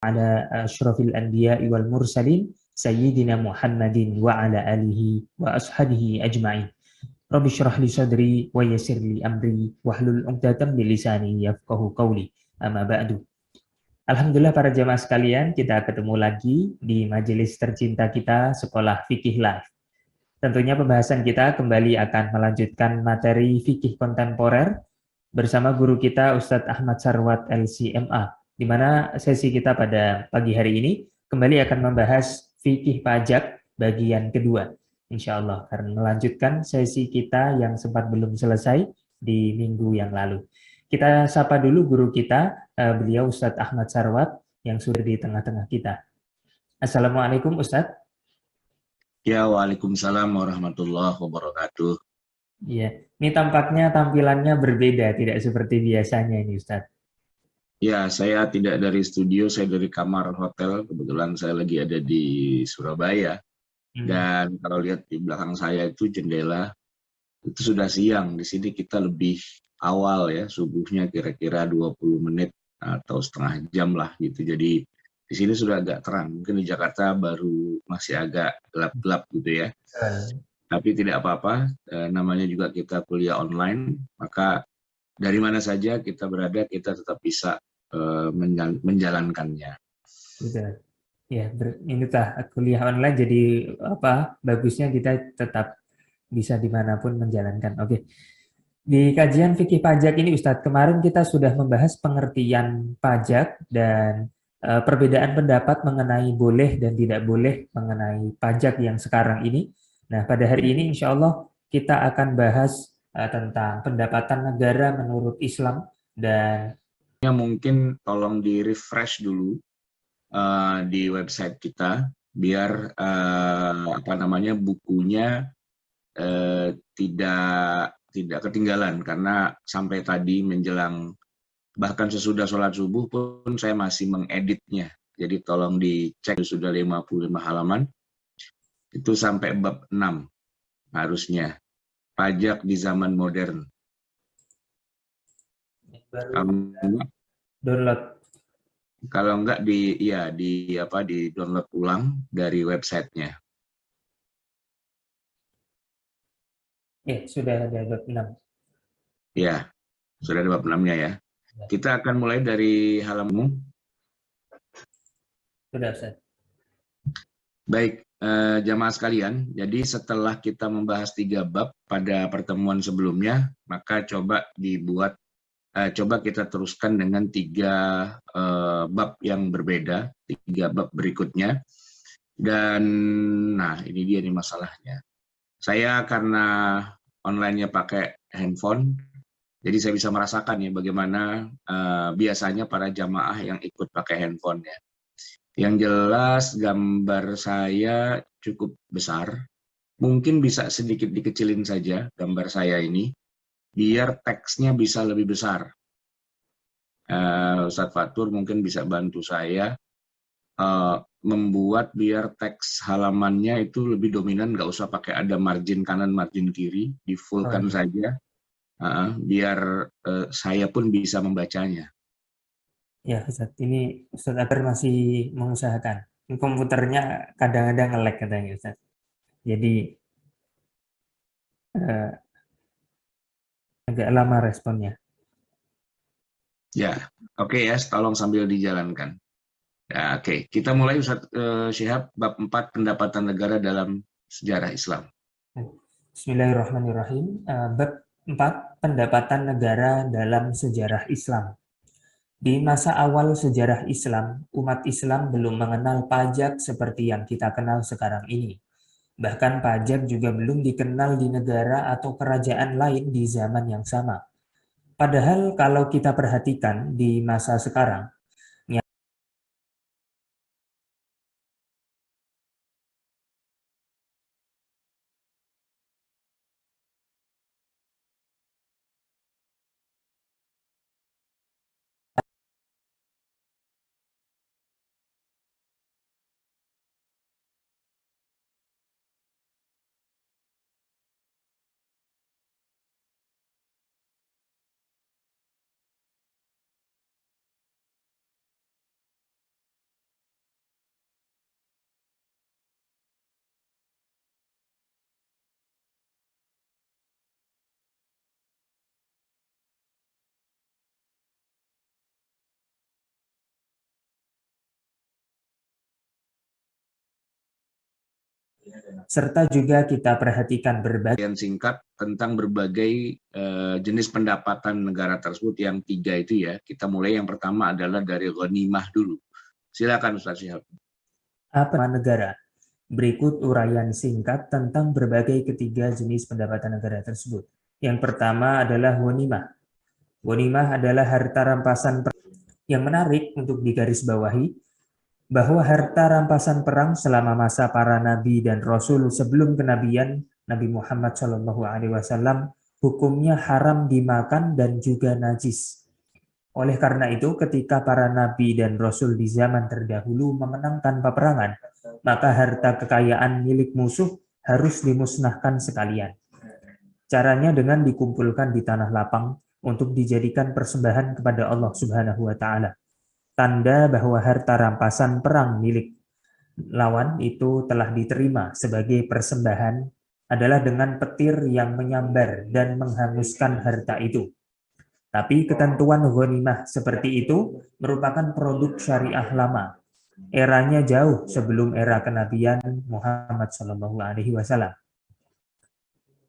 ala asyrafil anbiya'i wal mursalin sayyidina Muhammadin wa ala alihi wa ashabihi ajma'in. Rabbi syrah li sadri wa yassir li amri wahlul 'uqdatam min lisani yafqahu qawli. Amma ba'du. Alhamdulillah para jamaah sekalian, kita ketemu lagi di majelis tercinta kita Sekolah Fikih Live. Tentunya pembahasan kita kembali akan melanjutkan materi fikih kontemporer bersama guru kita Ustadz Ahmad Sarwat LCMA, di mana sesi kita pada pagi hari ini kembali akan membahas fikih pajak bagian kedua, insya Allah, karena melanjutkan sesi kita yang sempat belum selesai di minggu yang lalu. Kita sapa dulu guru kita, beliau Ustadz Ahmad Sarwat yang sudah di tengah-tengah kita. Assalamualaikum Ustadz. Ya, waalaikumsalam warahmatullahi wabarakatuh. Ya, ini tampaknya tampilannya berbeda, tidak seperti biasanya ini Ustadz. Ya, saya tidak dari studio, saya dari kamar hotel. Kebetulan saya lagi ada di Surabaya. Dan kalau lihat di belakang saya itu jendela, itu sudah siang. Di sini kita lebih awal ya, subuhnya kira-kira 20 menit atau setengah jam lah gitu. Jadi di sini sudah agak terang. Mungkin di Jakarta baru masih agak gelap-gelap gitu ya. Tapi tidak apa-apa, namanya juga kita kuliah online, maka dari mana saja kita berada, kita tetap bisa menjalankannya. Betul. Ya, ini kuliah online jadi apa? Bagusnya kita tetap bisa dimanapun menjalankan. Oke. Di kajian fikih pajak ini Ustadz, kemarin kita sudah membahas pengertian pajak dan perbedaan pendapat mengenai boleh dan tidak boleh mengenai pajak yang sekarang ini. Nah, pada hari ini insya Allah kita akan bahas tentang pendapatan negara menurut Islam dan mungkin tolong di refresh dulu di website kita biar bukunya tidak ketinggalan, karena sampai tadi menjelang bahkan sesudah sholat subuh pun saya masih mengeditnya. Jadi tolong dicek, sudah 55 halaman itu sampai bab 6 harusnya, pajak di zaman modern. download. Kalau enggak di download ulang dari websitenya. Ya, sudah ada bab 6. Ya, sudah ada bab 6-nya ya. Kita akan mulai dari halaman. Sudah, Ustaz. Baik, jamaah sekalian, jadi setelah kita membahas 3 bab pada pertemuan sebelumnya, maka coba kita teruskan dengan 3 bab yang berbeda, 3 bab berikutnya. Dan nah ini dia nih masalahnya. Saya karena online-nya pakai handphone, jadi saya bisa merasakan ya bagaimana biasanya para jamaah yang ikut pakai handphone ya. Yang jelas gambar saya cukup besar, mungkin bisa sedikit dikecilin saja gambar saya ini, biar teksnya bisa lebih besar. Ustadz Fatur mungkin bisa bantu saya membuat biar teks halamannya itu lebih dominan, nggak usah pakai ada margin kanan, margin kiri, di fullkan saja, biar saya pun bisa membacanya. Ya, Ustaz. Ini Ustaz Akbar masih mengusahakan. Komputernya kadang-kadang nge-lag katanya, Ustaz. Jadi agak lama responnya. Ya, oke ya, tolong sambil dijalankan. Ya, oke. Kita mulai Ustaz Syihab, bab 4 pendapatan negara dalam sejarah Islam. Bismillahirrahmanirrahim. Bab 4 pendapatan negara dalam sejarah Islam. Di masa awal sejarah Islam, umat Islam belum mengenal pajak seperti yang kita kenal sekarang ini. Bahkan pajak juga belum dikenal di negara atau kerajaan lain di zaman yang sama. Padahal kalau kita perhatikan di masa sekarang, Serta juga kita perhatikan berbagai singkat tentang berbagai jenis pendapatan negara tersebut yang 3 itu ya. Kita mulai yang pertama adalah dari ghanimah dulu. Silakan Ustaz Syihab. apa negara. Berikut uraian singkat tentang berbagai ketiga jenis pendapatan negara tersebut. Yang pertama adalah ghanimah. Ghanimah adalah harta rampasan perang. Yang menarik untuk digarisbawahi bahwa harta rampasan perang selama masa para nabi dan rasul sebelum kenabian Nabi Muhammad SAW hukumnya haram dimakan dan juga najis. Oleh karena itu, ketika para nabi dan rasul di zaman terdahulu memenangkan peperangan, maka harta kekayaan milik musuh harus dimusnahkan sekalian. Caranya dengan dikumpulkan di tanah lapang untuk dijadikan persembahan kepada Allah Subhanahu wa taala. Tanda bahwa harta rampasan perang milik lawan itu telah diterima sebagai persembahan adalah dengan petir yang menyambar dan menghanguskan harta itu. Tapi ketentuan ghanimah seperti itu merupakan produk syariah lama. Eranya jauh sebelum era kenabian Muhammad SAW.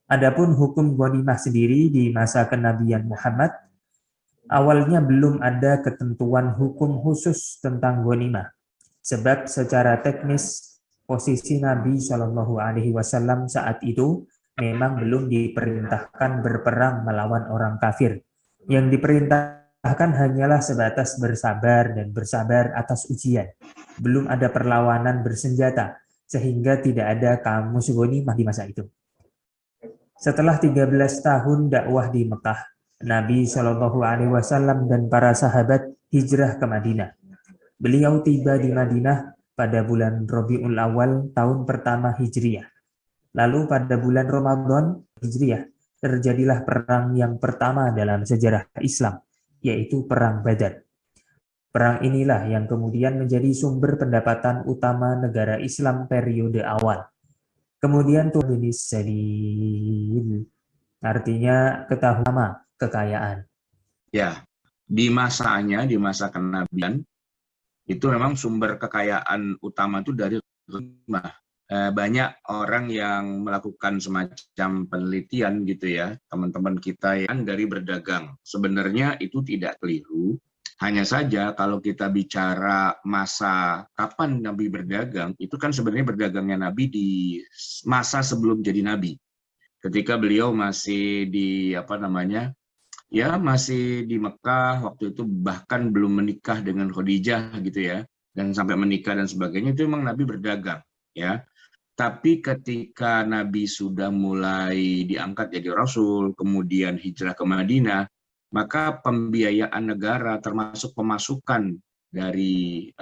Adapun hukum ghanimah sendiri di masa kenabian Muhammad, awalnya belum ada ketentuan hukum khusus tentang ghanimah. Sebab secara teknis posisi Nabi Shallallahu Alaihi Wasallam saat itu memang belum diperintahkan berperang melawan orang kafir. Yang diperintahkan hanyalah sebatas bersabar dan bersabar atas ujian. Belum ada perlawanan bersenjata, sehingga tidak ada kamus ghanimah di masa itu. Setelah 13 tahun dakwah di Mekah, Nabi Shallallahu Alaihi Wasallam dan para sahabat hijrah ke Madinah. Beliau tiba di Madinah pada bulan Rabiul Awal tahun pertama Hijriah. Lalu pada bulan Ramadan Hijriah terjadilah perang yang pertama dalam sejarah Islam, yaitu Perang Badar. Perang inilah yang kemudian menjadi sumber pendapatan utama negara Islam periode awal. Kemudian Tuhan Sabil, artinya ketahuan kekayaan. Ya, di masa kenabian, itu memang sumber kekayaan utama itu dari ghanimah. Banyak orang yang melakukan semacam penelitian gitu ya, teman-teman kita yang dari berdagang. Sebenarnya itu tidak keliru, hanya saja kalau kita bicara masa kapan Nabi berdagang, itu kan sebenarnya berdagangnya Nabi di masa sebelum jadi Nabi. Ketika beliau masih di ya masih di Mekah waktu itu, bahkan belum menikah dengan Khadijah gitu ya, dan sampai menikah dan sebagainya, itu memang Nabi berdagang ya. Tapi ketika Nabi sudah mulai diangkat jadi Rasul, kemudian hijrah ke Madinah, maka pembiayaan negara termasuk pemasukan dari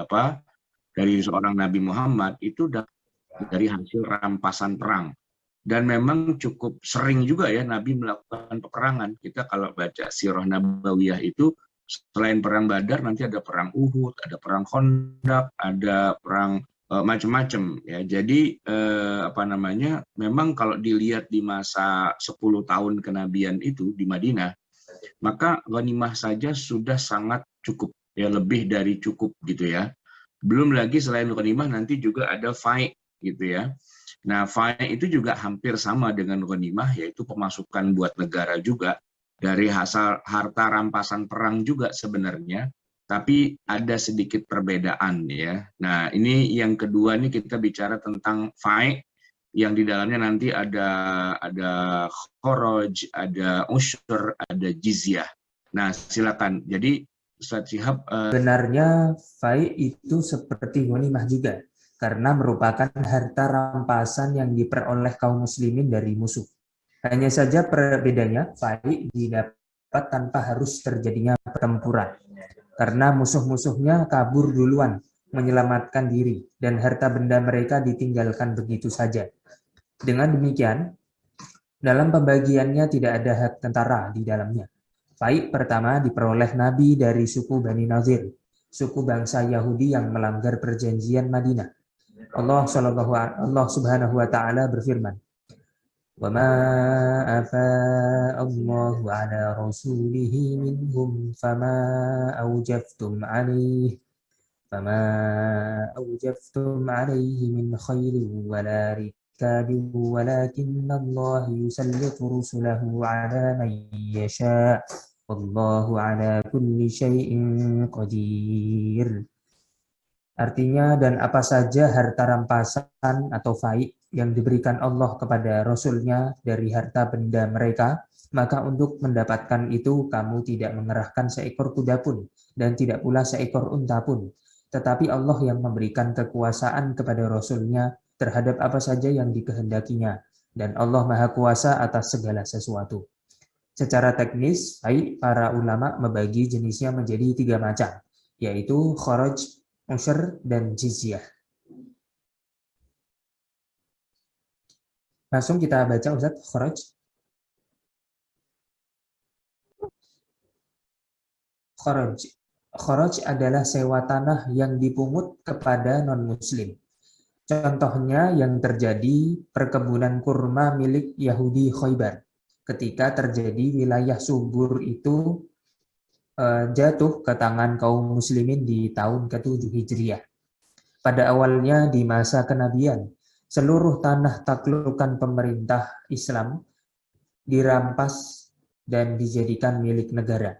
seorang Nabi Muhammad itu dari hasil rampasan perang. Dan memang cukup sering juga ya Nabi melakukan peperangan. Kita kalau baca Sirah Nabawiyah itu, selain perang Badar nanti ada perang Uhud, ada perang Khandaq, ada perang macam-macam ya. Jadi memang kalau dilihat di masa 10 tahun kenabian itu di Madinah, maka ghanimah saja sudah sangat cukup ya, lebih dari cukup gitu ya. Belum lagi selain ghanimah nanti juga ada fai' gitu ya. Nah, fai' itu juga hampir sama dengan ghanimah, yaitu pemasukan buat negara juga dari hasil harta rampasan perang juga sebenarnya, tapi ada sedikit perbedaan ya. Nah, ini yang kedua nih kita bicara tentang fai' yang di dalamnya nanti ada kharaj, ada usyur, ada jizyah. Nah, silakan. Jadi Ustaz Syihab, Sebenarnya fai' itu seperti ghanimah juga, karena merupakan harta rampasan yang diperoleh kaum muslimin dari musuh. Hanya saja perbedaannya, fai' didapat tanpa harus terjadinya pertempuran, karena musuh-musuhnya kabur duluan, menyelamatkan diri, dan harta benda mereka ditinggalkan begitu saja. Dengan demikian, dalam pembagiannya tidak ada hak tentara di dalamnya. Fai' pertama diperoleh Nabi dari suku Bani Nazir, suku bangsa Yahudi yang melanggar perjanjian Madinah. Allah Subhanahu wa taala berfirman, "Wa ma afa'a Allahu 'ala rasulihi minhum fama awjaftum 'alaihi min khairin wala كاذبوا ولكن الله يسلط رسله على من يشاء والله على كل شيء قدير. Artinya, dan apa saja harta rampasan atau fai yang diberikan Allah kepada Rasul-Nya dari harta benda mereka, maka untuk mendapatkan itu kamu tidak mengerahkan seekor kuda pun dan tidak pula seekor unta pun. Tetapi Allah yang memberikan kekuasaan kepada Rasul-Nya terhadap apa saja yang dikehendakinya. Dan Allah Maha Kuasa atas segala sesuatu. Secara teknis, para ulama membagi jenisnya menjadi 3 macam, yaitu kharaj, usyr, dan jizyah. Langsung kita baca, Ustaz, kharaj. Kharaj. Kharaj adalah sewa tanah yang dipungut kepada non-muslim. Contohnya yang terjadi perkebunan kurma milik Yahudi Khaybar. Ketika terjadi wilayah subur itu jatuh ke tangan kaum muslimin di tahun ke-7 Hijriah. Pada awalnya di masa kenabian, seluruh tanah taklukan pemerintah Islam dirampas dan dijadikan milik negara.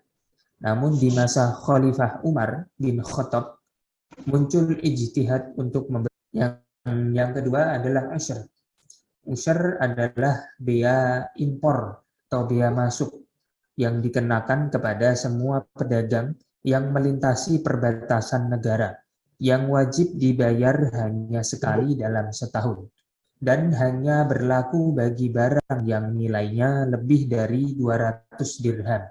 Namun di masa Khalifah Umar bin Khattab muncul ijtihad untuk yang kedua adalah usyr. Usyr adalah bea impor atau bea masuk yang dikenakan kepada semua pedagang yang melintasi perbatasan negara, yang wajib dibayar hanya sekali dalam setahun, dan hanya berlaku bagi barang yang nilainya lebih dari 200 dirham.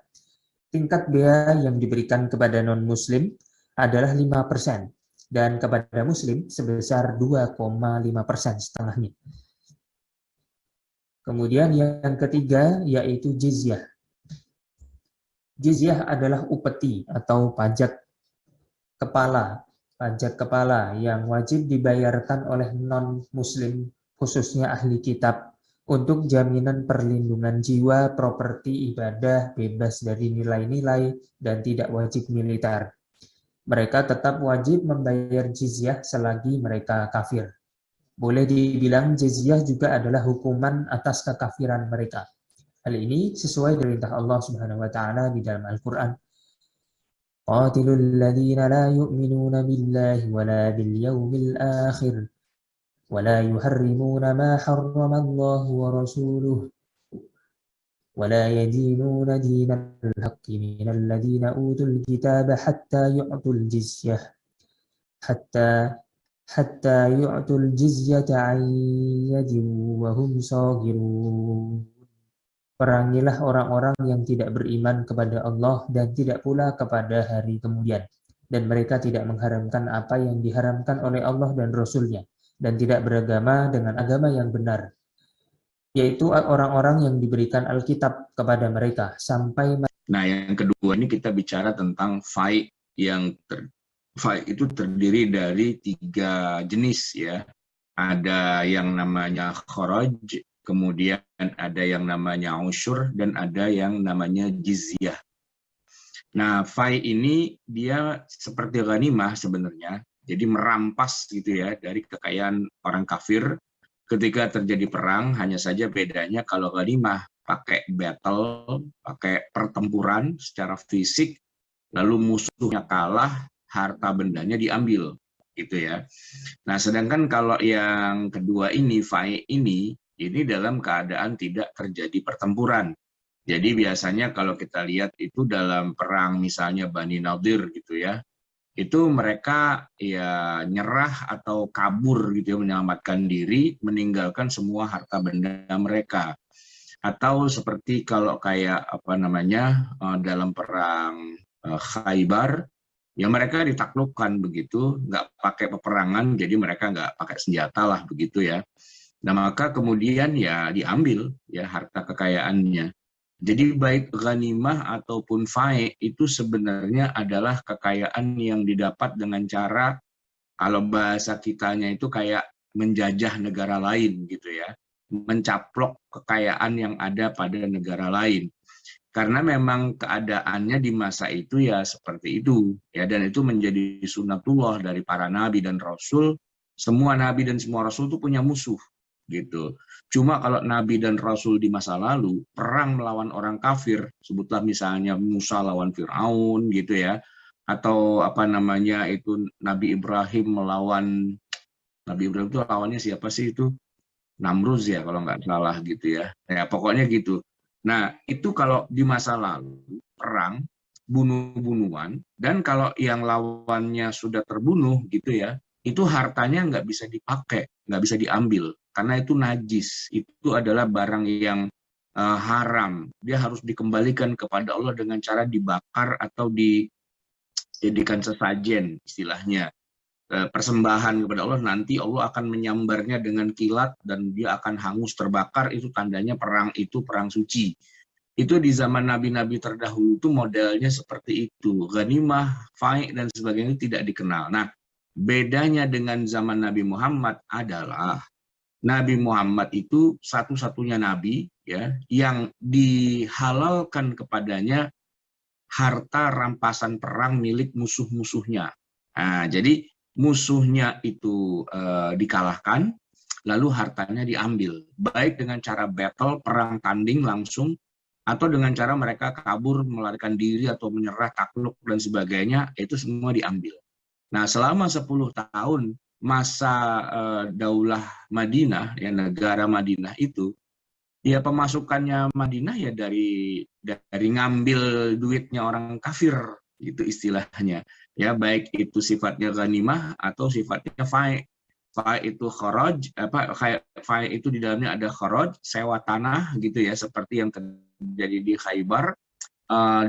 Tingkat bea yang diberikan kepada non-muslim adalah 5%, dan kepada muslim sebesar 2,5% setengahnya. Kemudian yang ketiga yaitu jizyah. Jizyah adalah upeti atau pajak kepala yang wajib dibayarkan oleh non-muslim, khususnya ahli kitab, untuk jaminan perlindungan jiwa, properti, ibadah, bebas dari nilai-nilai, dan tidak wajib militer. Mereka tetap wajib membayar jizyah selagi mereka kafir. Boleh dibilang jizyah juga adalah hukuman atas kekafiran mereka. Hal ini sesuai perintah Allah Subhanahu wa taala di dalam Al-Qur'an. Qatilul ladzina la yu'minuna billahi wala bil yaumil akhir wala yuharrimuna ma harrama Allah wa rasuluhu wala yadinuna dinal haqqi minal ladzina utul kitaba hatta yu'tul jizyata 'an yadin wa hum saghirun. Perangilah orang-orang yang tidak beriman kepada Allah dan tidak pula kepada hari kemudian. Dan mereka tidak mengharamkan apa yang diharamkan oleh Allah dan Rasul-Nya. Dan tidak beragama dengan agama yang benar. Yaitu orang-orang yang diberikan Alkitab kepada mereka. Nah, yang kedua ini kita bicara tentang fai fai itu terdiri dari 3 jenis ya. Ada yang namanya kharaj, kemudian ada yang namanya usyur, dan ada yang namanya jizyah. Nah, fai ini dia seperti ghanimah sebenarnya, jadi merampas gitu ya dari kekayaan orang kafir ketika terjadi perang. Hanya saja bedanya kalau ghanimah pakai battle, pakai pertempuran secara fisik, lalu musuhnya kalah, harta bendanya diambil gitu ya. Nah, sedangkan kalau yang kedua ini, fai ini dalam keadaan tidak terjadi pertempuran. Jadi biasanya kalau kita lihat itu dalam perang misalnya Bani Nadir gitu ya, itu mereka ya nyerah atau kabur gitu ya, menyelamatkan diri, meninggalkan semua harta benda mereka. Atau seperti kalau kayak dalam perang Khaybar, ya mereka ditaklukkan begitu, nggak pakai peperangan, jadi mereka nggak pakai senjata lah begitu ya. Nah, maka kemudian ya diambil ya harta kekayaannya. Jadi baik ghanimah ataupun fai itu sebenarnya adalah kekayaan yang didapat dengan cara, kalau bahasa kitanya itu kayak menjajah negara lain gitu ya. Mencaplok kekayaan yang ada pada negara lain. Karena memang keadaannya di masa itu ya seperti itu ya, dan itu menjadi sunatullah dari para nabi dan rasul. Semua nabi dan semua rasul itu punya musuh. gitu. Cuma kalau Nabi dan Rasul di masa lalu perang melawan orang kafir, sebutlah misalnya Musa lawan Firaun gitu ya, atau apa namanya itu Nabi Ibrahim melawan Nabi Ibrahim itu lawannya siapa sih itu? Namruz ya kalau nggak salah gitu ya. Ya pokoknya gitu. Nah itu kalau di masa lalu perang bunuh-bunuhan, dan kalau yang lawannya sudah terbunuh gitu ya, itu hartanya nggak bisa dipakai, nggak bisa diambil karena itu najis, itu adalah barang yang haram, dia harus dikembalikan kepada Allah dengan cara dibakar atau dijadikan sesajen istilahnya. Persembahan kepada Allah, nanti Allah akan menyambarnya dengan kilat dan dia akan hangus terbakar, itu tandanya perang itu perang suci. Itu di zaman nabi-nabi terdahulu itu modelnya seperti itu. Ghanimah, faik dan sebagainya tidak dikenal. Nah, bedanya dengan zaman Nabi Muhammad adalah Nabi Muhammad itu satu-satunya nabi ya yang dihalalkan kepadanya harta rampasan perang milik musuh-musuhnya. Nah, jadi musuhnya itu dikalahkan, lalu hartanya diambil, baik dengan cara battle, perang tanding langsung, atau dengan cara mereka kabur, melarikan diri, atau menyerah, takluk, dan sebagainya, itu semua diambil. Nah, selama 10 tahun masa Daulah Madinah, ya negara Madinah itu, ya pemasukannya Madinah ya dari ngambil duitnya orang kafir, gitu istilahnya. Ya, baik itu sifatnya ghanimah atau sifatnya faik. Faik itu kharaj, faik itu di dalamnya ada kharaj, sewa tanah gitu ya, seperti yang terjadi di Khaybar.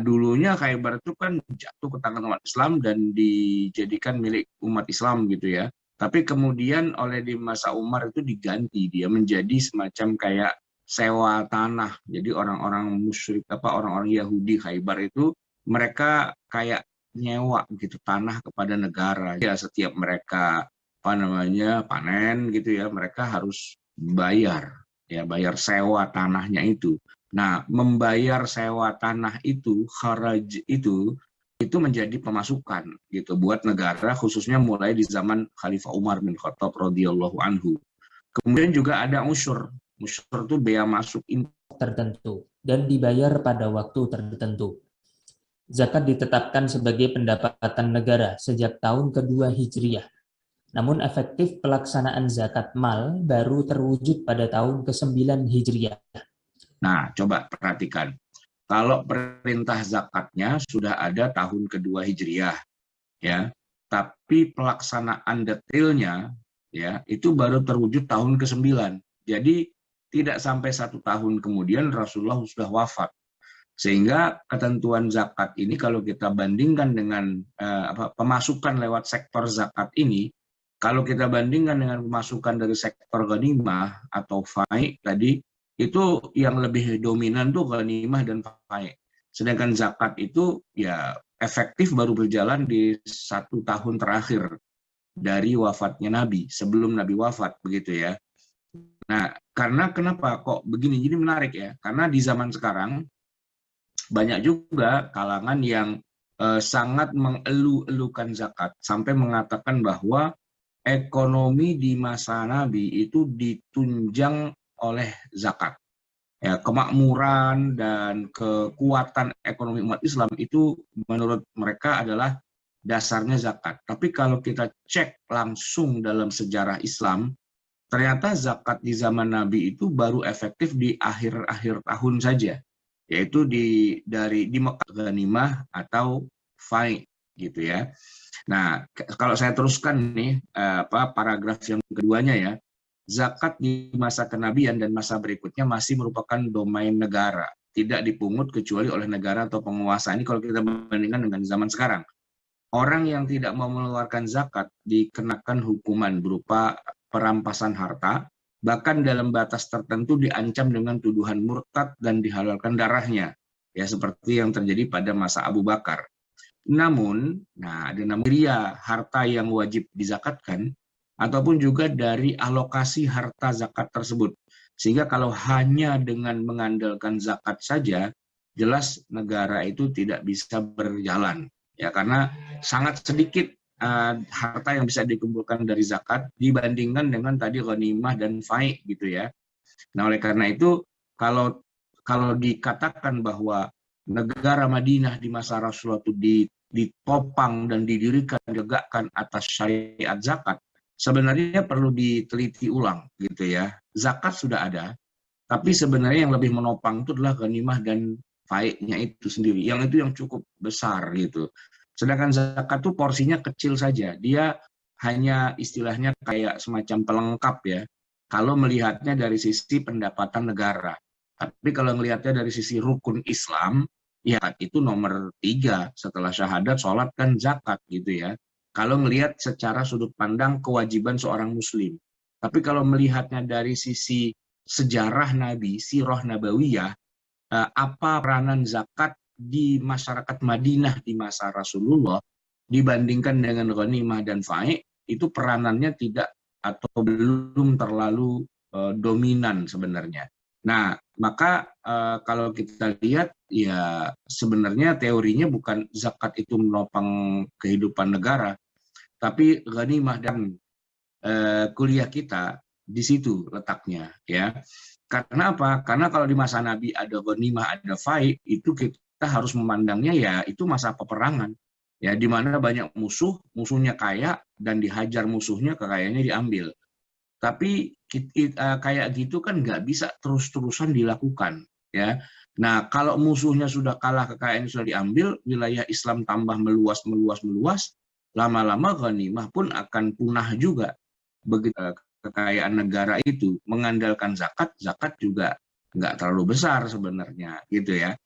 Dulunya Khaybar itu kan jatuh ke tangan umat Islam dan dijadikan milik umat Islam gitu ya. Tapi kemudian oleh di masa Umar itu diganti, dia menjadi semacam kayak sewa tanah. Jadi orang-orang musyrik orang-orang Yahudi Khaybar itu mereka kayak nyewa gitu tanah kepada negara. Ya setiap mereka panen gitu ya, mereka harus bayar bayar sewa tanahnya itu. Nah, membayar sewa tanah itu, kharaj itu menjadi pemasukan gitu buat negara, khususnya mulai di zaman Khalifah Umar bin Khattab radhiyallahu anhu. Kemudian juga ada usyur. Usyur itu bea masuk tertentu dan dibayar pada waktu tertentu. Zakat ditetapkan sebagai pendapatan negara sejak tahun kedua Hijriah. Namun efektif pelaksanaan zakat mal baru terwujud pada tahun ke-9 Hijriah. Nah, coba perhatikan. Kalau perintah zakatnya sudah ada tahun kedua Hijriah, ya, tapi pelaksanaan detailnya, ya, itu baru terwujud tahun ke-9. Jadi tidak sampai 1 tahun kemudian Rasulullah sudah wafat. Sehingga ketentuan zakat ini kalau kita bandingkan dengan pemasukan lewat sektor zakat ini, kalau kita bandingkan dengan pemasukan dari sektor ghanimah atau faik tadi, itu yang lebih dominan tuh ghanimah dan faik. Sedangkan zakat itu ya efektif baru berjalan di 1 tahun terakhir dari wafatnya Nabi, sebelum Nabi wafat begitu ya. Nah, karena kenapa kok begini? Jadi menarik ya, karena di zaman sekarang banyak juga kalangan yang sangat mengeluh-elukan zakat sampai mengatakan bahwa ekonomi di masa Nabi itu ditunjang oleh zakat. Ya, kemakmuran dan kekuatan ekonomi umat Islam itu menurut mereka adalah dasarnya zakat. Tapi kalau kita cek langsung dalam sejarah Islam, ternyata zakat di zaman Nabi itu baru efektif di akhir-akhir tahun saja, yaitu di Mekah, ghanimah atau faik gitu ya. Nah, kalau saya teruskan nih paragraf yang keduanya ya, zakat di masa kenabian dan masa berikutnya masih merupakan domain negara, tidak dipungut kecuali oleh negara atau penguasa. Ini kalau kita bandingkan dengan zaman sekarang. Orang yang tidak mau mengeluarkan zakat dikenakan hukuman berupa perampasan harta, bahkan dalam batas tertentu diancam dengan tuduhan murtad dan dihalalkan darahnya, ya seperti yang terjadi pada masa Abu Bakar. Namun, ada harta yang wajib dizakatkan, ataupun juga dari alokasi harta zakat tersebut. Sehingga kalau hanya dengan mengandalkan zakat saja, jelas negara itu tidak bisa berjalan. Ya, karena sangat sedikit harta yang bisa dikumpulkan dari zakat dibandingkan dengan tadi ghanimah dan fai gitu ya. Nah, oleh karena itu kalau kalau dikatakan bahwa negara Madinah di masa Rasulullah itu ditopang dan didirikan, ditegakkan atas syariat zakat, sebenarnya perlu diteliti ulang gitu ya. Zakat sudah ada, tapi sebenarnya yang lebih menopang itu adalah ghanimah dan faidnya itu sendiri. Yang itu yang cukup besar gitu. Sedangkan zakat itu porsinya kecil saja. Dia hanya istilahnya kayak semacam pelengkap ya. Kalau melihatnya dari sisi pendapatan negara. Tapi kalau melihatnya dari sisi rukun Islam, ya itu nomor 3 setelah syahadat, sholat, kan zakat gitu ya. Kalau melihat secara sudut pandang kewajiban seorang muslim. Tapi kalau melihatnya dari sisi sejarah Nabi, sirah nabawiyah, apa peranan zakat di masyarakat Madinah di masa Rasulullah dibandingkan dengan ghanimah dan fa'i, itu peranannya tidak atau belum terlalu dominan sebenarnya. Nah, maka kalau kita lihat ya sebenarnya teorinya bukan zakat itu menopang kehidupan negara, tapi ghanimah dan kuliah kita di situ letaknya ya. Karena apa? Karena kalau di masa Nabi ada ghanimah, ada faid, itu kita harus memandangnya ya itu masa peperangan. Ya, di mana banyak musuh, musuhnya kaya dan dihajar musuhnya, kekayaannya diambil. Tapi kayak gitu kan nggak bisa terus-terusan dilakukan ya. Nah, kalau musuhnya sudah kalah, kekayaannya sudah diambil, wilayah Islam tambah meluas, lama-lama ghanimah pun akan punah juga. Begitu kekayaan negara itu mengandalkan zakat, zakat juga nggak terlalu besar sebenarnya gitu ya.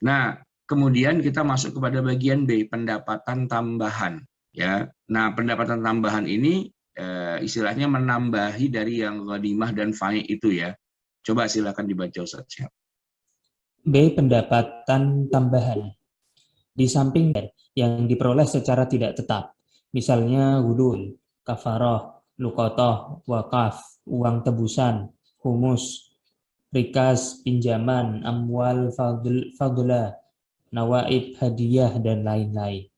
Nah, kemudian kita masuk kepada bagian B, pendapatan tambahan ya. Nah, pendapatan tambahan ini istilahnya menambahi dari yang ghanimah dan fa'i itu ya. Coba silakan dibaca Ustaz Syihab. B. Pendapatan tambahan. Di samping yang diperoleh secara tidak tetap, misalnya gulul, kafaroh, lukotoh, wakaf, uang tebusan, humus, rikas, pinjaman, amwal fadla, nawaib, hadiah, dan lain-lain.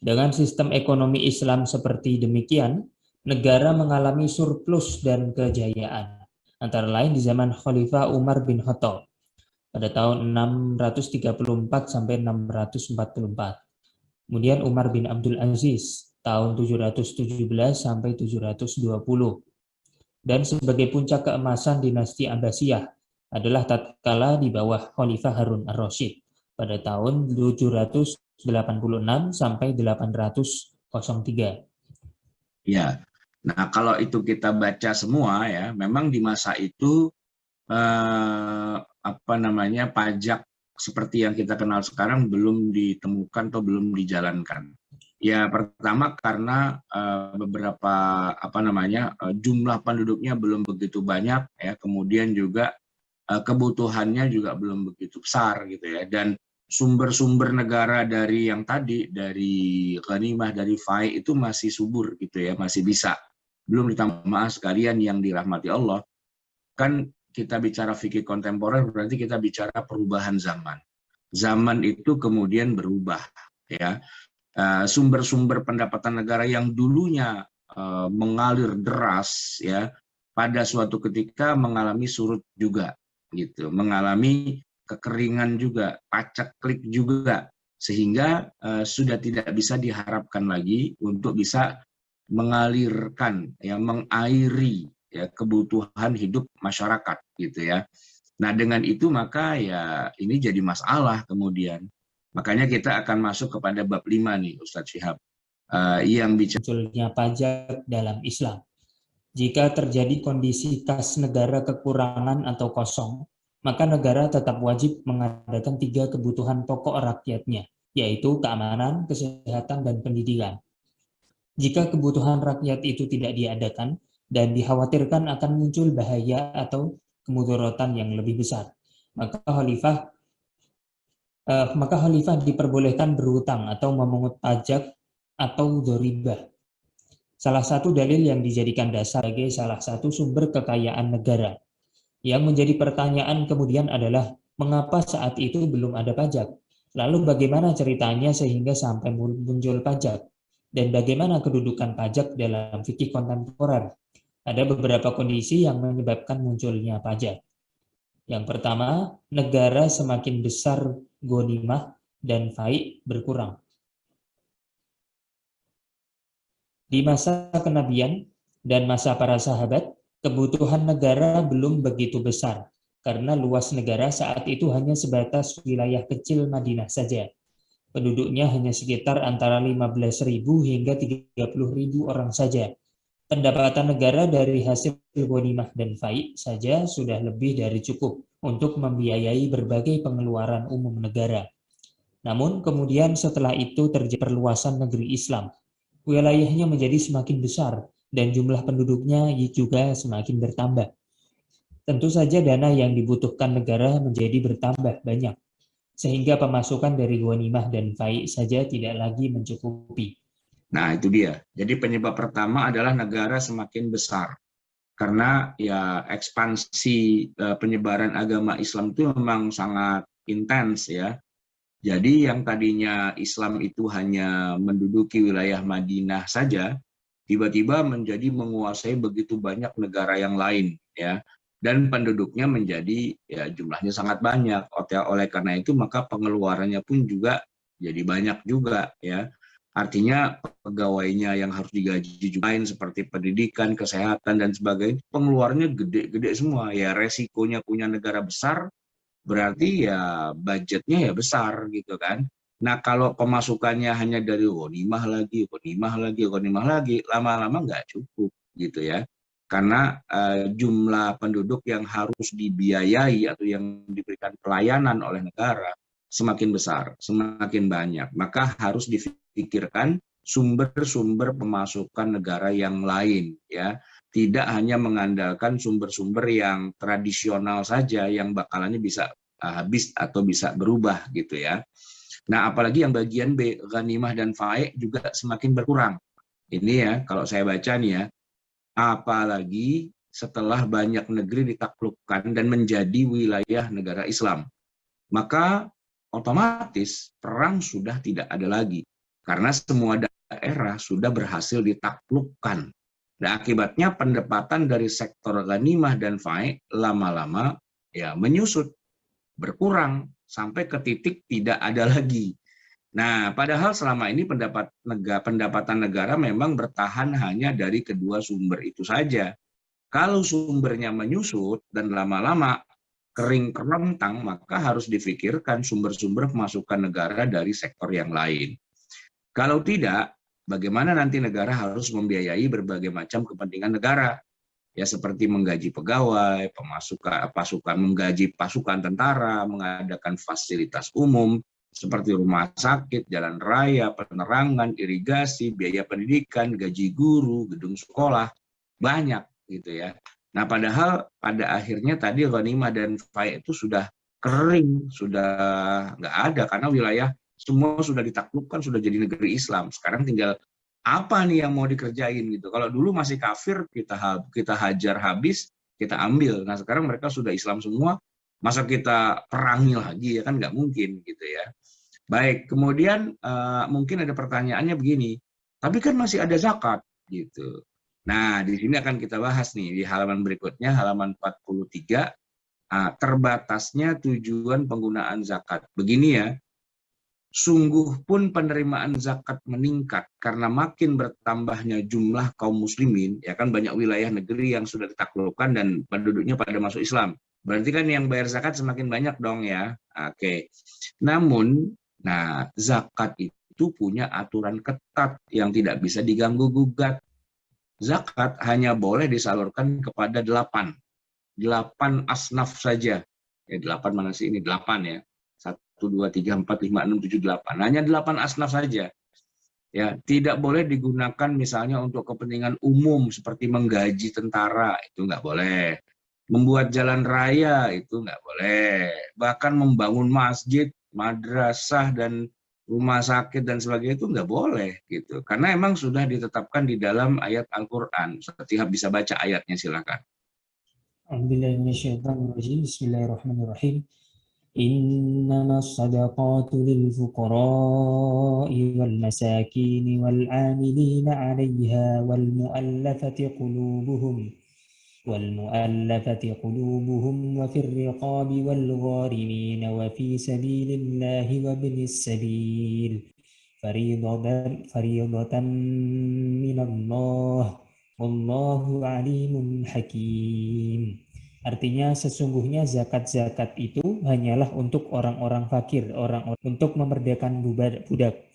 Dengan sistem ekonomi Islam seperti demikian, negara mengalami surplus dan kejayaan, antara lain di zaman Khalifah Umar bin Khattab pada tahun 634 sampai 644. Kemudian Umar bin Abdul Aziz tahun 717 sampai 720. Dan sebagai puncak keemasan dinasti Abbasiyah adalah tatkala di bawah Khalifah Harun ar-Rasyid pada tahun 786 sampai 803. Ya. Nah, kalau itu kita baca semua ya, memang di masa itu pajak seperti yang kita kenal sekarang belum ditemukan atau belum dijalankan. Ya, pertama karena beberapa jumlah penduduknya belum begitu banyak ya, kemudian juga kebutuhannya juga belum begitu besar gitu ya, dan sumber-sumber negara dari yang tadi, dari ghanimah, dari fa'i itu masih subur gitu ya, masih bisa. Belum ditambah maaf sekalian yang dirahmati Allah, kan kita bicara fikih kontemporer berarti kita bicara perubahan zaman. Zaman itu kemudian berubah ya. Sumber-sumber pendapatan negara yang dulunya mengalir deras ya, pada suatu ketika mengalami surut juga gitu, mengalami kekeringan juga, paceklik juga, sehingga sudah tidak bisa diharapkan lagi untuk bisa mengalirkan ya, mengairi ya kebutuhan hidup masyarakat gitu ya. Nah, dengan itu maka ya ini jadi masalah kemudian. Makanya kita akan masuk kepada bab 5 nih Ustadz Syihab, yang bicara munculnya pajak dalam Islam. Jika terjadi kondisi kas negara kekurangan atau kosong, maka negara tetap wajib mengadakan 3 kebutuhan pokok rakyatnya, yaitu keamanan, kesehatan, dan pendidikan. Jika kebutuhan rakyat itu tidak diadakan dan dikhawatirkan akan muncul bahaya atau kemudaratan yang lebih besar, maka khalifah diperbolehkan berhutang atau memungut pajak atau dzaribah. Salah satu dalil yang dijadikan dasar sebagai salah satu sumber kekayaan negara. Yang menjadi pertanyaan kemudian adalah mengapa saat itu belum ada pajak? Lalu bagaimana ceritanya sehingga sampai muncul pajak? Dan bagaimana kedudukan pajak dalam fikih kontemporer? Ada beberapa kondisi yang menyebabkan munculnya pajak. Yang pertama, negara semakin besar ghanimah dan faid berkurang. Di masa kenabian dan masa para sahabat, kebutuhan negara belum begitu besar, karena luas negara saat itu hanya sebatas wilayah kecil Madinah saja. Penduduknya hanya sekitar antara 15.000 hingga 30.000 orang saja. Pendapatan negara dari hasil ghanimah dan faid saja sudah lebih dari cukup untuk membiayai berbagai pengeluaran umum negara. Namun kemudian setelah itu terjadi perluasan negeri Islam. Wilayahnya menjadi semakin besar dan jumlah penduduknya juga semakin bertambah. Tentu saja dana yang dibutuhkan negara menjadi bertambah banyak, sehingga pemasukan dari ghanimah dan faid saja tidak lagi mencukupi. Nah, itu dia. Jadi penyebab pertama adalah negara semakin besar. Karena ya ekspansi penyebaran agama Islam itu memang sangat intens ya. Jadi yang tadinya Islam itu hanya menduduki wilayah Madinah saja, tiba-tiba menjadi menguasai begitu banyak negara yang lain ya. Dan penduduknya menjadi ya jumlahnya sangat banyak. Oleh karena itu maka pengeluarannya pun juga jadi banyak juga ya. Artinya pegawainya yang harus digaji juga lain seperti pendidikan, kesehatan dan sebagainya, pengeluarannya gede-gede semua. Ya resikonya punya negara besar berarti ya budgetnya ya besar gitu kan. Nah kalau pemasukannya hanya dari ghanimah lagi, lama-lama nggak cukup gitu ya. Karena jumlah penduduk yang harus dibiayai atau yang diberikan pelayanan oleh negara semakin besar, semakin banyak. Maka harus dipikirkan sumber-sumber pemasukan negara yang lain ya. Tidak hanya mengandalkan sumber-sumber yang tradisional saja yang bakalannya bisa habis atau bisa berubah gitu ya. Nah, apalagi yang bagian B, ghanimah dan faid juga semakin berkurang. Ini ya, kalau saya baca nih ya, apalagi setelah banyak negeri ditaklukkan dan menjadi wilayah negara Islam. Maka otomatis perang sudah tidak ada lagi. Karena semua daerah sudah berhasil ditaklukkan. Dan akibatnya pendapatan dari sektor ghanimah dan faid lama-lama ya menyusut, berkurang, sampai ke titik tidak ada lagi. Nah, padahal selama ini pendapatan negara memang bertahan hanya dari kedua sumber itu saja. Kalau sumbernya menyusut dan lama-lama kering kerontang, maka harus difikirkan sumber-sumber pemasukan negara dari sektor yang lain. Kalau tidak, bagaimana nanti negara harus membiayai berbagai macam kepentingan negara? Ya seperti menggaji pegawai, pasukan, menggaji pasukan tentara, mengadakan fasilitas umum, seperti rumah sakit, jalan raya, penerangan, irigasi, biaya pendidikan, gaji guru, gedung sekolah, banyak gitu ya. Nah, padahal pada akhirnya tadi ghanimah dan faid itu sudah kering, sudah nggak ada karena wilayah semua sudah ditaklukkan, sudah jadi negeri Islam. Sekarang tinggal apa nih yang mau dikerjain gitu. Kalau dulu masih kafir, kita hajar habis, kita ambil. Nah, sekarang mereka sudah Islam semua, masa kita perangi lagi ya kan nggak mungkin gitu ya. Baik, kemudian mungkin ada pertanyaannya begini, tapi kan masih ada zakat gitu. Nah, di sini akan kita bahas nih di halaman berikutnya, halaman 43, terbatasnya tujuan penggunaan zakat. Begini ya, sungguh pun penerimaan zakat meningkat karena makin bertambahnya jumlah kaum muslimin, ya kan banyak wilayah negeri yang sudah ditaklukkan dan penduduknya pada masuk Islam. Berarti kan yang bayar zakat semakin banyak dong ya. Oke. Namun, nah zakat itu punya aturan ketat yang tidak bisa diganggu-gugat. Zakat hanya boleh disalurkan kepada 8 asnaf saja. Ya 8 mana sih ini 8 ya. 1, 2, 3, 4, 5, 6, 7, 8. Hanya 8 asnaf saja. Ya, tidak boleh digunakan misalnya untuk kepentingan umum seperti menggaji tentara, itu nggak boleh. Membuat jalan raya, itu nggak boleh. Bahkan membangun masjid, madrasah, dan rumah sakit dan sebagainya itu nggak boleh gitu. Karena emang sudah ditetapkan di dalam ayat Al-Quran. Setiap bisa baca ayatnya silakan. Bismillahirrahmanirrahim. إنما الصدقات للفقراء والمساكين والعاملين عليها والمؤلفة قلوبهم وفي الرقاب والغارمين وفي سبيل الله وابن السبيل فريضة من الله والله عليم حكيم. Artinya sesungguhnya zakat-zakat itu hanyalah untuk orang-orang fakir, untuk memerdekakan budak,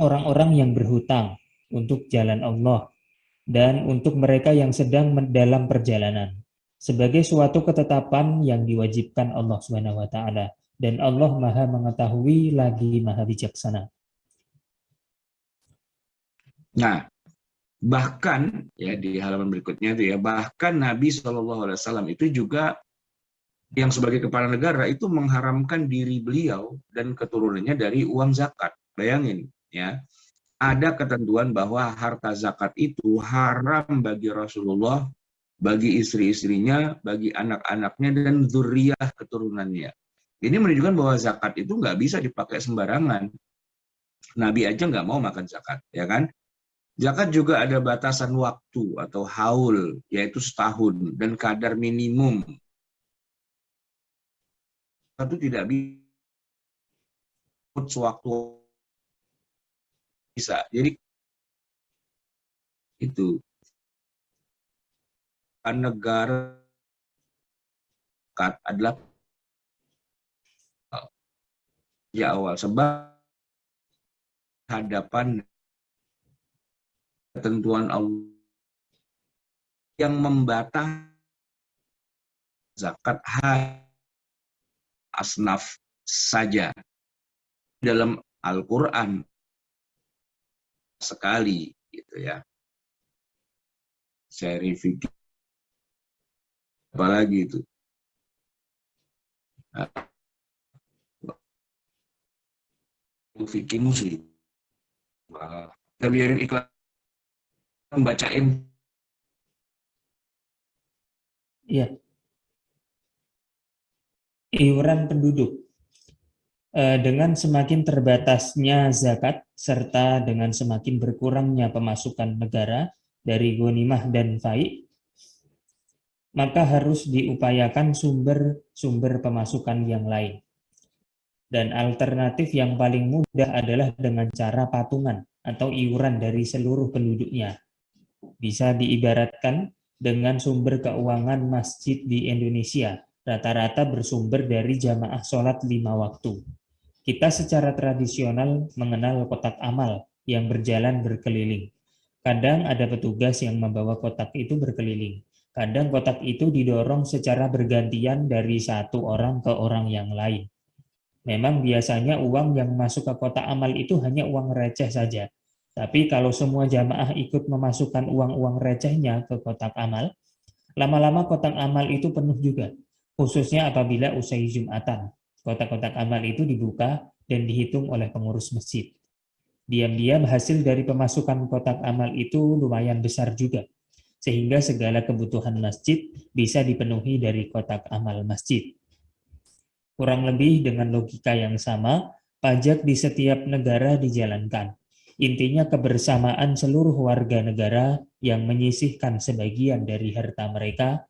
orang-orang yang berhutang untuk jalan Allah, dan untuk mereka yang sedang dalam perjalanan, sebagai suatu ketetapan yang diwajibkan Allah Subhanahu wa taala, dan Allah Maha mengetahui lagi Maha bijaksana. Nah, bahkan ya di halaman berikutnya itu ya, bahkan Nabi SAW itu juga yang sebagai kepala negara itu mengharamkan diri beliau dan keturunannya dari uang zakat. Bayangin ya, ada ketentuan bahwa harta zakat itu haram bagi Rasulullah, bagi istri-istrinya, bagi anak-anaknya, dan zuriyah keturunannya. Ini menunjukkan bahwa zakat itu nggak bisa dipakai sembarangan. Nabi aja nggak mau makan zakat, ya kan? Zakat juga ada batasan waktu atau haul, yaitu setahun, dan kadar minimum. Itu tidak bisa sewaktu bisa. Jadi itu negara adalah ya awal sebab hadapan ketentuan Allah yang membatasi zakat asnaf saja dalam Al-Quran sekali gitu ya. Seri fikih apalagi itu. Fikih muslim. Kita biarin iklan membacain. Iya. Iuran penduduk. Dengan semakin terbatasnya zakat serta dengan semakin berkurangnya pemasukan negara dari ghanimah dan fai, maka harus diupayakan sumber-sumber pemasukan yang lain. Dan alternatif yang paling mudah adalah dengan cara patungan atau iuran dari seluruh penduduknya. Bisa diibaratkan dengan sumber keuangan masjid di Indonesia, rata-rata bersumber dari jamaah sholat 5 waktu. Kita secara tradisional mengenal kotak amal yang berjalan berkeliling. Kadang ada petugas yang membawa kotak itu berkeliling. Kadang kotak itu didorong secara bergantian dari satu orang ke orang yang lain. Memang biasanya uang yang masuk ke kotak amal itu hanya uang receh saja. Tapi kalau semua jamaah ikut memasukkan uang-uang recehnya ke kotak amal, lama-lama kotak amal itu penuh juga. Khususnya apabila usai Jumatan. Kotak-kotak amal itu dibuka dan dihitung oleh pengurus masjid. Diam-diam hasil dari pemasukan kotak amal itu lumayan besar juga, sehingga segala kebutuhan masjid bisa dipenuhi dari kotak amal masjid. Kurang lebih dengan logika yang sama, pajak di setiap negara dijalankan. Intinya kebersamaan seluruh warga negara yang menyisihkan sebagian dari harta mereka,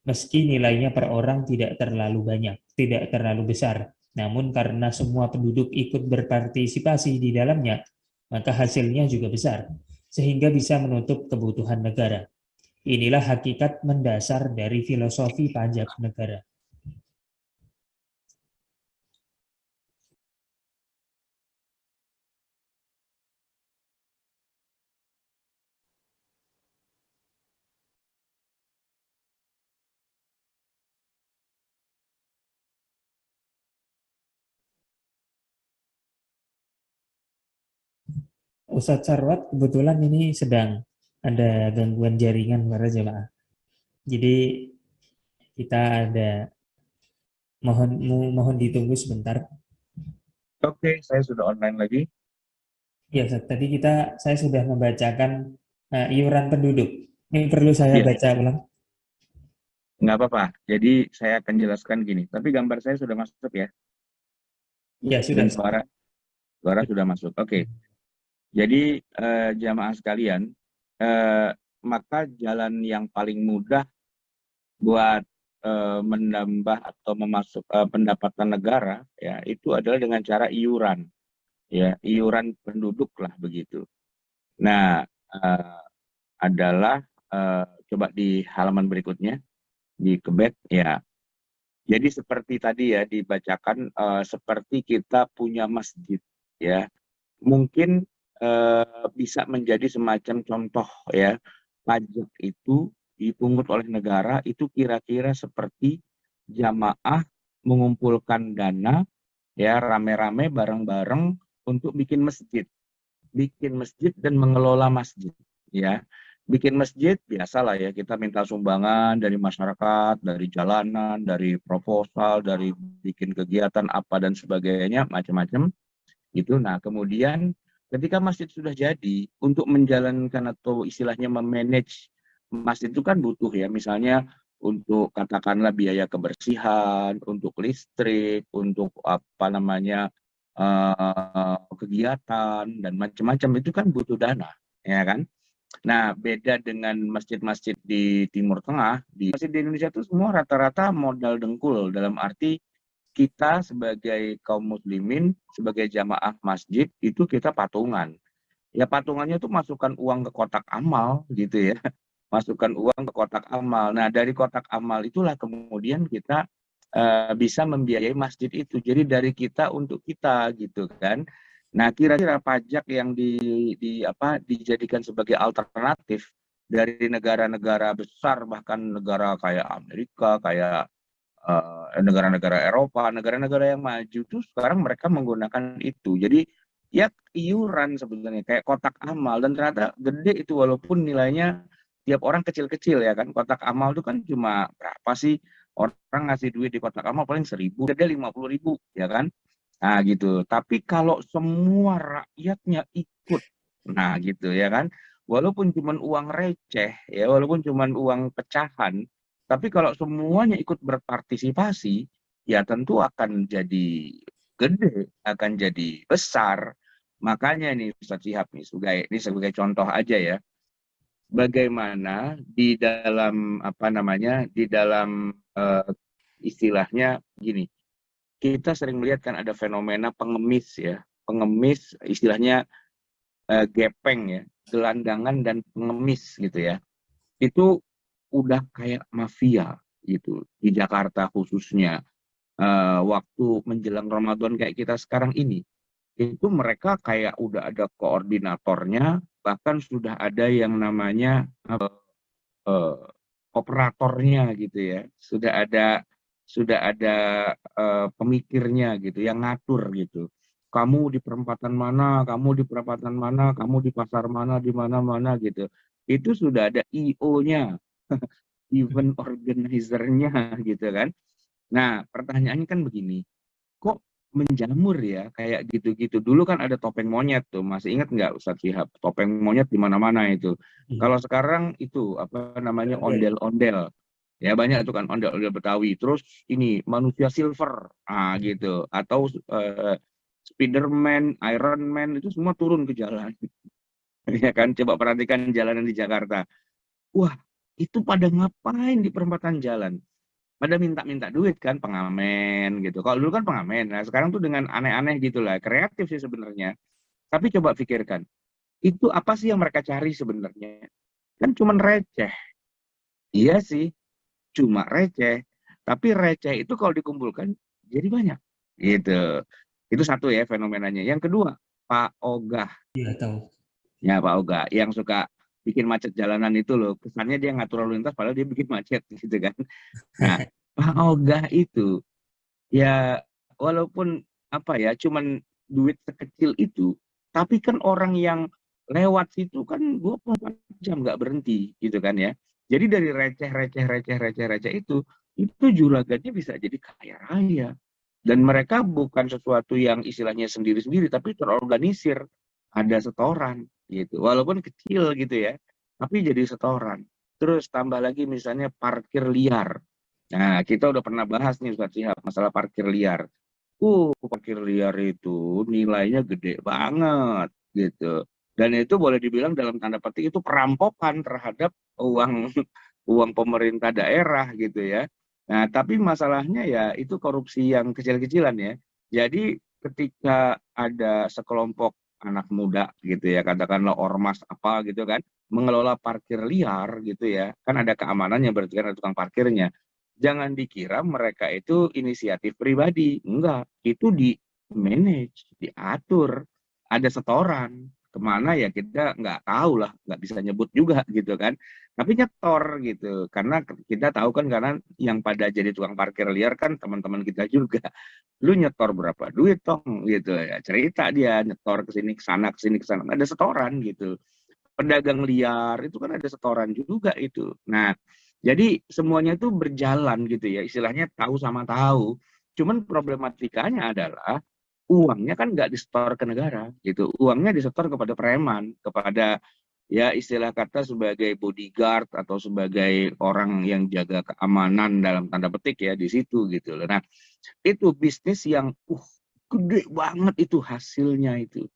meski nilainya per orang tidak terlalu banyak, tidak terlalu besar. Namun karena semua penduduk ikut berpartisipasi di dalamnya, maka hasilnya juga besar, sehingga bisa menutup kebutuhan negara. Inilah hakikat mendasar dari filosofi pajak negara. Ustadz Sarwat kebetulan ini sedang ada gangguan jaringan para jemaah. Jadi kita ada mohon ditunggu sebentar. Oke, saya sudah online lagi. Ya, Ustadz, tadi saya sudah membacakan iuran penduduk. Ini perlu saya Ya. baca ulang. Nggak apa-apa. Jadi saya akan jelaskan gini. Tapi gambar saya sudah masuk ya, Ya, sudah. dan suara sudah masuk. Oke. Jadi jamaah sekalian, eh, maka jalan yang paling mudah buat menambah atau memasuk pendapatan negara ya itu adalah dengan cara iuran, ya iuran penduduk lah begitu. Nah, adalah coba di halaman berikutnya di Quebec ya. Jadi seperti tadi ya dibacakan, seperti kita punya masjid ya. Mungkin bisa menjadi semacam contoh ya. Pajak itu dipungut oleh negara itu kira-kira seperti jamaah mengumpulkan dana ya rame-rame bareng-bareng untuk bikin masjid dan mengelola masjid ya. Bikin masjid biasalah ya, kita minta sumbangan dari masyarakat, dari jalanan, dari proposal, dari bikin kegiatan apa dan sebagainya macam-macam gitu. Nah, kemudian ketika masjid sudah jadi, untuk menjalankan atau istilahnya memanage masjid itu kan butuh ya, misalnya untuk katakanlah biaya kebersihan, untuk listrik, untuk apa namanya kegiatan dan macam-macam itu kan butuh dana, ya kan? Nah, beda dengan masjid-masjid di Timur Tengah, di masjid di Indonesia itu semua rata-rata modal dengkul dalam arti kita sebagai kaum muslimin, sebagai jamaah masjid itu kita patungan. Ya patungannya tuh masukkan uang ke kotak amal gitu ya. Masukkan uang ke kotak amal. Nah, dari kotak amal itulah kemudian kita bisa membiayai masjid itu. Jadi dari kita untuk kita gitu kan. Nah, kira-kira pajak yang dijadikan sebagai alternatif dari negara-negara besar bahkan negara kayak Amerika, kayak negara-negara Eropa, negara-negara yang maju tuh sekarang mereka menggunakan itu. Jadi ya iuran sebenarnya kayak kotak amal dan ternyata gede itu walaupun nilainya tiap orang kecil-kecil ya kan. Kotak amal itu kan cuma berapa sih orang ngasih duit di kotak amal paling 1.000, gede 50.000 ya kan. Nah gitu. Tapi kalau semua rakyatnya ikut, nah gitu ya kan. Walaupun cuma uang receh ya, walaupun cuma uang pecahan, tapi kalau semuanya ikut berpartisipasi, ya tentu akan jadi gede, akan jadi besar. Makanya nih Ustaz Syihab nih, sebagai contoh aja ya, bagaimana di dalam apa namanya, di dalam istilahnya gini, kita sering melihat kan ada fenomena pengemis ya, pengemis istilahnya gepeng ya, gelandangan dan pengemis gitu ya. Itu udah kayak mafia gitu di Jakarta khususnya. Waktu menjelang Ramadan kayak kita sekarang ini itu mereka kayak udah ada koordinatornya, bahkan sudah ada yang namanya eh, operatornya gitu ya, sudah ada pemikirnya gitu yang ngatur gitu. Kamu di perempatan mana, kamu di perempatan mana, kamu di pasar mana, di mana-mana gitu. Itu sudah ada IO-nya, event organizer-nya gitu kan. Nah, pertanyaannya kan begini, kok menjamur ya kayak gitu-gitu. Dulu kan ada topeng monyet tuh, masih ingat nggak Ustadz Syihab? Topeng monyet di mana-mana itu. Iya. Kalau sekarang itu apa namanya Ondel. ondel-ondel. Ya banyak itu kan ondel-ondel Betawi. Terus ini manusia silver, gitu. Atau Spiderman, Iron Man itu semua turun ke jalan. Ya kan, coba perhatikan jalanan di Jakarta. Wah, itu pada ngapain di perempatan jalan? Pada minta-minta duit kan, pengamen gitu. Kalau dulu kan pengamen, nah sekarang tuh dengan aneh-aneh gitulah, kreatif sih sebenarnya. Tapi coba pikirkan, itu apa sih yang mereka cari sebenarnya? Kan cuma receh. Iya sih, cuma receh. Tapi receh itu kalau dikumpulkan jadi banyak. Gitu. Itu satu ya fenomenanya. Yang kedua, Pak Ogah. Iya, tahu. Ya Pak Ogah, yang suka bikin macet jalanan itu loh. Kesannya dia ngatur lalu lintas, padahal dia bikin macet gitu kan. Nah, Pak Ogah itu ya walaupun apa ya cuman duit sekecil itu tapi kan orang yang lewat situ kan 24 jam nggak berhenti gitu kan ya, jadi dari receh itu juragannya bisa jadi kaya raya dan mereka bukan sesuatu yang istilahnya sendiri-sendiri tapi terorganisir, ada setoran gitu walaupun kecil gitu ya tapi jadi setoran. Terus tambah lagi misalnya parkir liar. Nah, kita udah pernah bahas nih Ustaz Shihab masalah parkir liar. Parkir liar itu nilainya gede banget gitu. Dan itu boleh dibilang dalam tanda petik itu perampokan terhadap uang uang pemerintah daerah gitu ya. Nah, tapi masalahnya ya itu korupsi yang kecil-kecilan ya. Jadi ketika ada sekelompok anak muda gitu ya, katakanlah ormas apa gitu kan, mengelola parkir liar gitu ya, kan ada keamanannya berarti kan ada tukang parkirnya. Jangan dikira mereka itu inisiatif pribadi, enggak, itu di manage, diatur, ada setoran kemana ya kita nggak tahu lah, nggak bisa nyebut juga gitu kan, tapi nyetor gitu, karena kita tahu kan karena yang pada jadi tukang parkir liar kan teman-teman kita juga, lu nyetor berapa duit tong gitu ya, cerita dia nyetor ke sini ke sana, ada setoran gitu. Pedagang liar itu kan ada setoran juga itu. Nah, jadi semuanya itu berjalan gitu ya, istilahnya tahu sama tahu. Cuman problematikanya adalah uangnya kan nggak disetor ke negara gitu. Uangnya disetor kepada preman, kepada ya istilah kata sebagai bodyguard atau sebagai orang yang jaga keamanan dalam tanda petik ya di situ gitu loh. Nah, itu bisnis yang gede banget itu hasilnya itu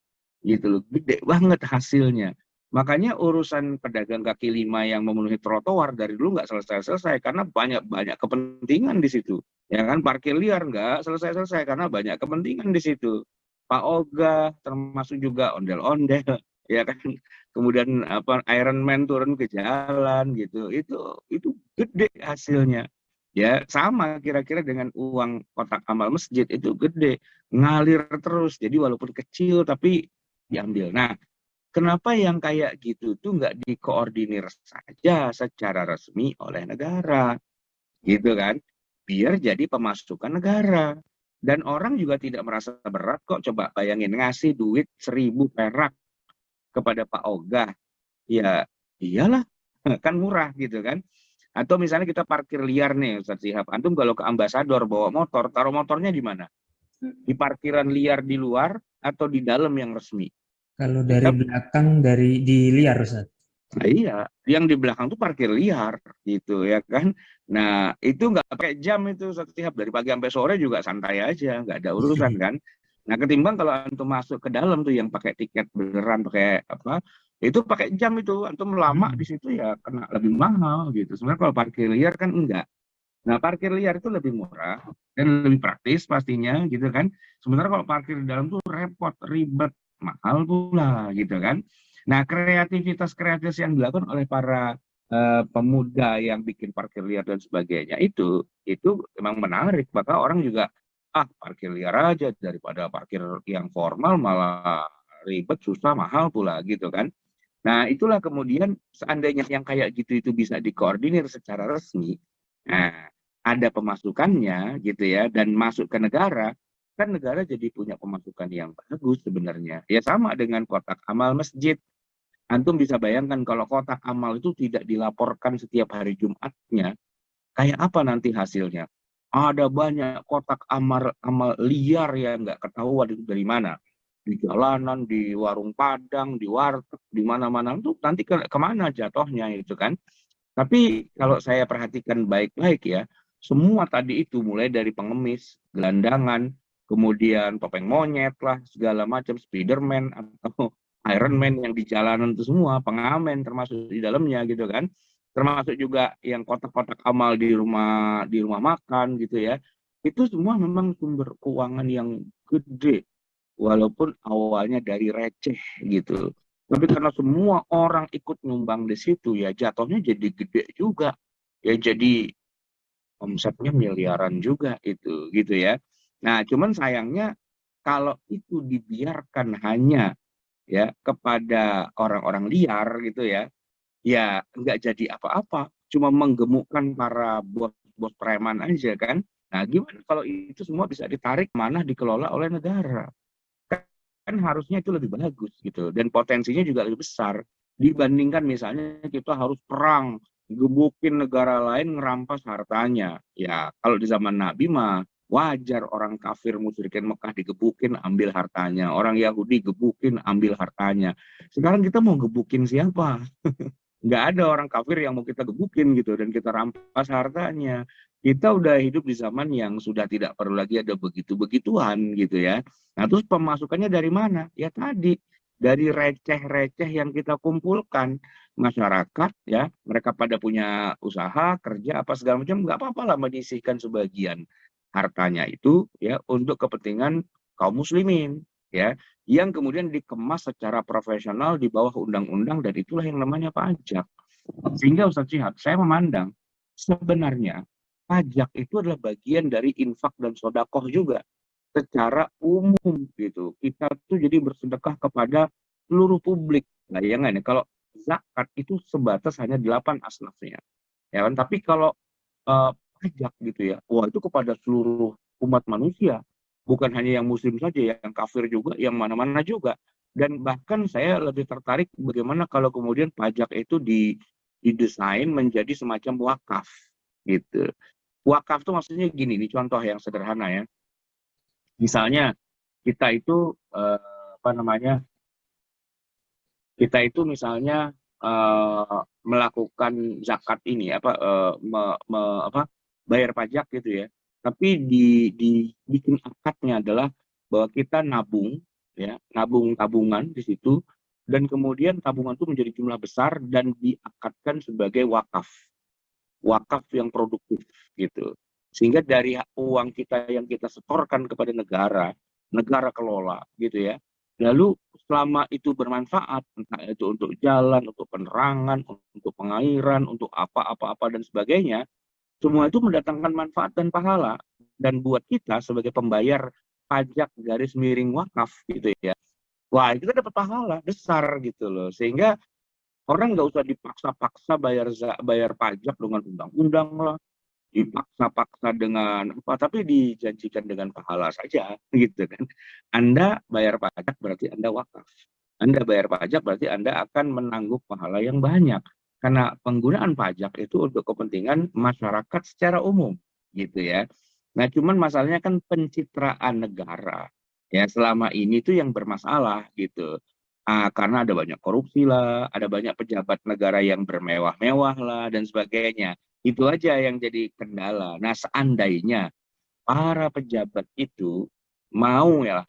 gitu loh, gede banget hasilnya. Makanya urusan pedagang kaki lima yang memenuhi trotoar dari dulu nggak selesai-selesai karena banyak-banyak kepentingan di situ. Ya kan, parkir liar nggak selesai-selesai karena banyak kepentingan di situ. Pak Oga termasuk juga ondel-ondel, ya kan. Kemudian apa Iron Man turun ke jalan gitu. Itu gede hasilnya. Ya, sama kira-kira dengan uang kotak amal masjid itu gede, ngalir terus. Jadi walaupun kecil tapi diambil. Nah, kenapa yang kayak gitu tuh nggak dikoordinir saja secara resmi oleh negara, gitu kan? Biar jadi pemasukan negara. Dan orang juga tidak merasa berat kok. Coba bayangin ngasih duit 1.000 perak kepada Pak Oga. Ya iyalah, kan murah gitu kan. Atau misalnya kita parkir liar nih Ustaz Sihab. Antum kalau ke Ambasador bawa motor, taruh motornya di mana? Di parkiran liar di luar atau di dalam yang resmi? Kalau dari Ya, belakang di liar, Ustaz. nah, iya, yang di belakang tuh parkir liar gitu ya kan. Nah, itu nggak pakai jam itu setiap dari pagi sampai sore juga santai aja, nggak ada urusan kan. Nah, ketimbang kalau antum masuk ke dalam tuh yang pakai tiket beneran pakai apa, itu pakai jam itu antum lama di situ ya kena lebih mahal gitu. Sebenarnya kalau parkir liar kan enggak. Nah, parkir liar itu lebih murah dan lebih praktis pastinya gitu kan. Sementara kalau parkir di dalam tuh repot, ribet, mahal pula gitu kan. Nah, kreativitas yang dilakukan oleh para pemuda yang bikin parkir liar dan sebagainya itu memang menarik. Maka orang juga parkir liar aja daripada parkir yang formal malah ribet, susah, mahal pula gitu kan. Nah, itulah kemudian seandainya yang kayak gitu itu bisa dikoordinir secara resmi, nah, ada pemasukannya gitu ya, dan masuk ke negara, kan negara jadi punya pemasukan yang bagus sebenarnya. Ya sama dengan kotak amal masjid. Antum bisa bayangkan kalau kotak amal itu tidak dilaporkan setiap hari Jumatnya, kayak apa nanti hasilnya? Ada banyak kotak amal amal liar yang nggak ketahuan itu dari mana. Di jalanan, di warung Padang, di warteg, di mana-mana itu nanti kemana jatuhnya itu kan. Tapi kalau saya perhatikan baik-baik ya, semua tadi itu mulai dari pengemis, gelandangan, kemudian topeng monyet lah, segala macam, Spiderman atau Iron Man yang di jalanan itu semua, pengamen termasuk di dalamnya gitu kan. Termasuk juga yang kotak-kotak amal di rumah makan gitu ya. Itu semua memang sumber keuangan yang gede walaupun awalnya dari receh gitu. Tapi karena semua orang ikut nyumbang di situ ya jatuhnya jadi gede juga. Ya jadi omsetnya miliaran juga itu gitu ya. Nah, cuman sayangnya kalau itu dibiarkan hanya ya kepada orang-orang liar gitu ya, ya nggak jadi apa-apa. Cuma menggemukkan para bos-bos preman aja kan. Nah, gimana kalau itu semua bisa ditarik mana dikelola oleh negara? Kan harusnya itu lebih bagus gitu dan potensinya juga lebih besar dibandingkan misalnya kita harus perang gebukin negara lain ngerampas hartanya. Ya kalau di zaman Nabi mah wajar orang kafir musyrikin Mekah digebukin ambil hartanya, orang Yahudi gebukin ambil hartanya. Sekarang kita mau gebukin siapa? Nggak ada orang kafir yang mau kita gebukin gitu dan kita rampas hartanya. Kita udah hidup di zaman yang sudah tidak perlu lagi ada begitu-begituan gitu ya. Nah, terus pemasukannya dari mana? Ya tadi, dari receh-receh yang kita kumpulkan. Masyarakat ya, mereka pada punya usaha, kerja, apa segala macam, nggak apa-apa lah menyisihkan sebagian hartanya itu ya untuk kepentingan kaum muslimin ya, yang kemudian dikemas secara profesional di bawah undang-undang dan itulah yang namanya pajak. Sehingga Ustaz Syihab, saya memandang sebenarnya pajak itu adalah bagian dari infak dan sodakoh juga secara umum gitu. Kita tuh jadi bersedekah kepada seluruh publik. Bayangan ya, kalau zakat itu sebatas hanya 8 asnafnya. Ya kan? Tapi kalau pajak gitu ya, wah itu kepada seluruh umat manusia. Bukan hanya yang muslim saja, yang kafir juga, yang mana-mana juga. Dan bahkan saya lebih tertarik bagaimana kalau kemudian pajak itu didesain menjadi semacam wakaf gitu. Wakaf tuh maksudnya gini, ini contoh yang sederhana ya. Misalnya kita itu apa namanya? Kita itu misalnya melakukan zakat ini apa apa bayar pajak gitu ya. Tapi dibikin akadnya adalah bahwa kita nabung ya, nabung tabungan di situ dan kemudian tabungan itu menjadi jumlah besar dan diakadkan sebagai wakaf. Wakaf yang produktif gitu. Sehingga dari uang kita yang kita setorkan kepada negara, negara kelola gitu ya. Lalu selama itu bermanfaat, entah itu untuk jalan, untuk penerangan, untuk pengairan, untuk apa-apa dan sebagainya, semua itu mendatangkan manfaat dan pahala. Dan buat kita sebagai pembayar pajak garis miring wakaf gitu ya, wah kita dapat pahala besar gitu loh. Sehingga orang nggak usah dipaksa-paksa bayar pajak dengan undang-undang lah, dipaksa-paksa dengan apa, tapi dijanjikan dengan pahala saja, gitu kan. Anda bayar pajak berarti Anda wakaf. Anda bayar pajak berarti Anda akan menanggung pahala yang banyak. Karena penggunaan pajak itu untuk kepentingan masyarakat secara umum, gitu ya. Nah, cuman masalahnya kan pencitraan negara. Ya, selama ini tuh yang bermasalah gitu. Karena ada banyak korupsi lah, ada banyak pejabat negara yang bermewah-mewah lah, dan sebagainya. Itu aja yang jadi kendala. Nah, seandainya para pejabat itu mau ya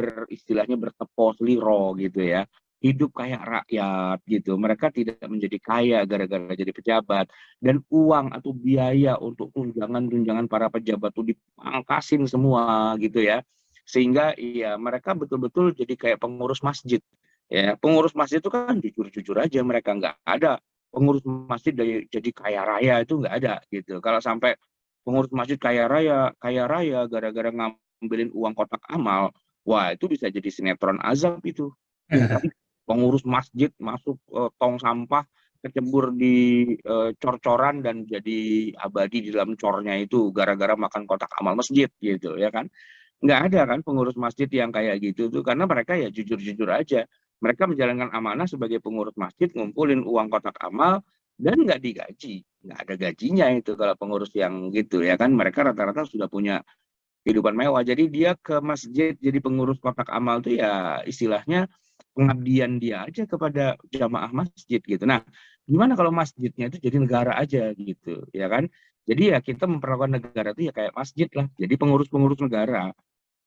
beristilahnya bertepos liro gitu ya, hidup kayak rakyat gitu. Mereka tidak menjadi kaya gara-gara jadi pejabat dan uang atau biaya untuk tunjangan-tunjangan para pejabat itu dipangkasin semua gitu ya. Sehingga iya mereka betul-betul jadi kayak pengurus masjid. Ya, pengurus masjid itu kan jujur-jujur aja mereka nggak ada pengurus masjid jadi kaya raya itu nggak ada gitu. Kalau sampai pengurus masjid kaya raya gara-gara ngambilin uang kotak amal, wah itu bisa jadi sinetron azab itu. Ya kan? Pengurus masjid masuk tong sampah kecebur di cor-coran dan jadi abadi di dalam cornya itu gara-gara makan kotak amal masjid gitu ya kan. Nggak ada kan pengurus masjid yang kayak gitu tuh karena mereka ya jujur-jujur aja. Mereka menjalankan amanah sebagai pengurus masjid, ngumpulin uang kotak amal dan nggak digaji, nggak ada gajinya itu kalau pengurus yang gitu ya kan. Mereka rata-rata sudah punya kehidupan mewah. Jadi dia ke masjid jadi pengurus kotak amal tuh ya istilahnya pengabdian dia aja kepada jamaah masjid gitu. Nah, gimana kalau masjidnya itu jadi negara aja gitu, ya kan? Jadi ya kita memperlakukan negara itu ya kayak masjid lah. Jadi pengurus-pengurus negara